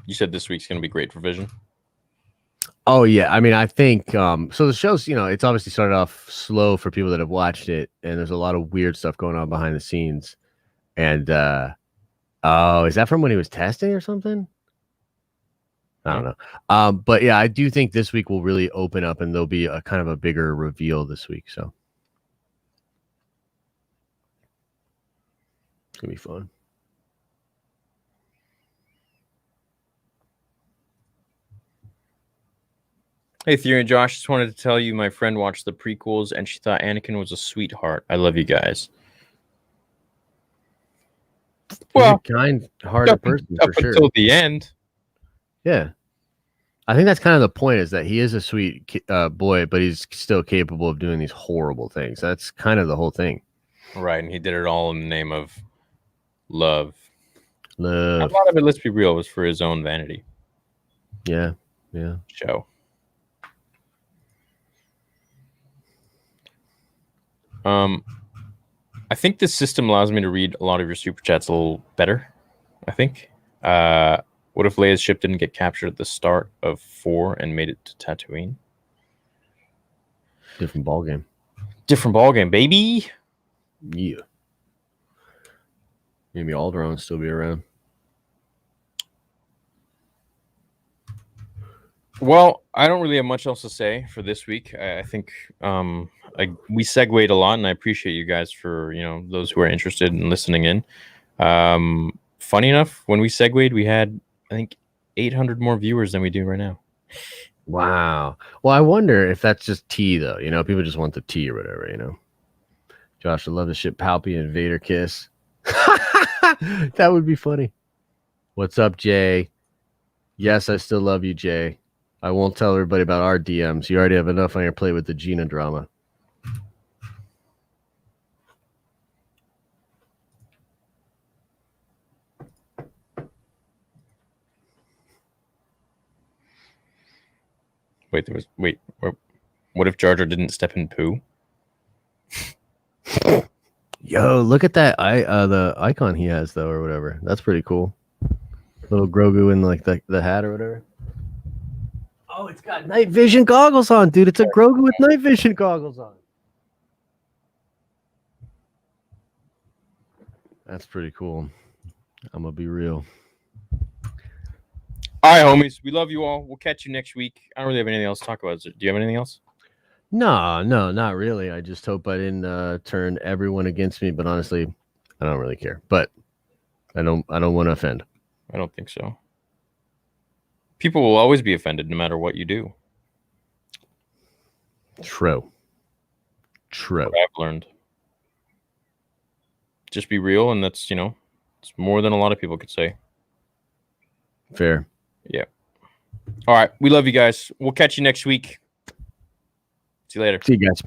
You said this week's going to be great for Vision. Oh yeah, I mean, I think so. The show's, it's obviously started off slow for people that have watched it, and there's a lot of weird stuff going on behind the scenes. And oh, is that from when he was testing or something? I don't know. But yeah, I do think this week will really open up, and there'll be a kind of a bigger reveal this week. So it's gonna be fun. Hey, Theory and Josh, just wanted to tell you my friend watched the prequels and she thought Anakin was a sweetheart. I love you guys. Well, he's a kind-hearted person up for sure. until the end. Yeah. I think that's kind of the point, is that he is a sweet boy, but he's still capable of doing these horrible things. That's kind of the whole thing. Right, and he did it all in the name of love. Love. A lot of it, let's be real, was for his own vanity. Yeah. Show. I think this system allows me to read a lot of your super chats a little better. I think. What if Leia's ship didn't get captured at the start of 4 and made it to Tatooine? Different ballgame. Different ballgame, baby. Yeah. Maybe Alderaan will still be around. Well, I don't really have much else to say for this week. I think we segued a lot, and I appreciate you guys for those who are interested in listening in. Funny enough, when we segued, we had I think 800 more viewers than we do right now. Wow. Well, I wonder if that's just tea, though. People just want the tea or whatever. Josh, I love the shit Palpy and Vader kiss. That would be funny. What's up, Jay? Yes, I still love you, Jay. I won't tell everybody about our DMs. You already have enough on your plate with the Gina drama. Wait. What if Jar Jar didn't step in poo? Yo, look at that! The icon he has though, or whatever. That's pretty cool. Little Grogu in like the hat or whatever. Oh, it's got night vision goggles on, dude. It's a Grogu with night vision goggles on. That's pretty cool. I'm gonna be real. All right, homies. We love you all. We'll catch you next week. I don't really have anything else to talk about. Do you have anything else? No, not really. I just hope I didn't turn everyone against me, but honestly, I don't really care. But I don't want to offend. I don't think so. People will always be offended no matter what you do. True. What I've learned. Just be real, and that's, it's more than a lot of people could say. Fair. Yeah. All right. We love you guys. We'll catch you next week. See you later. See you guys.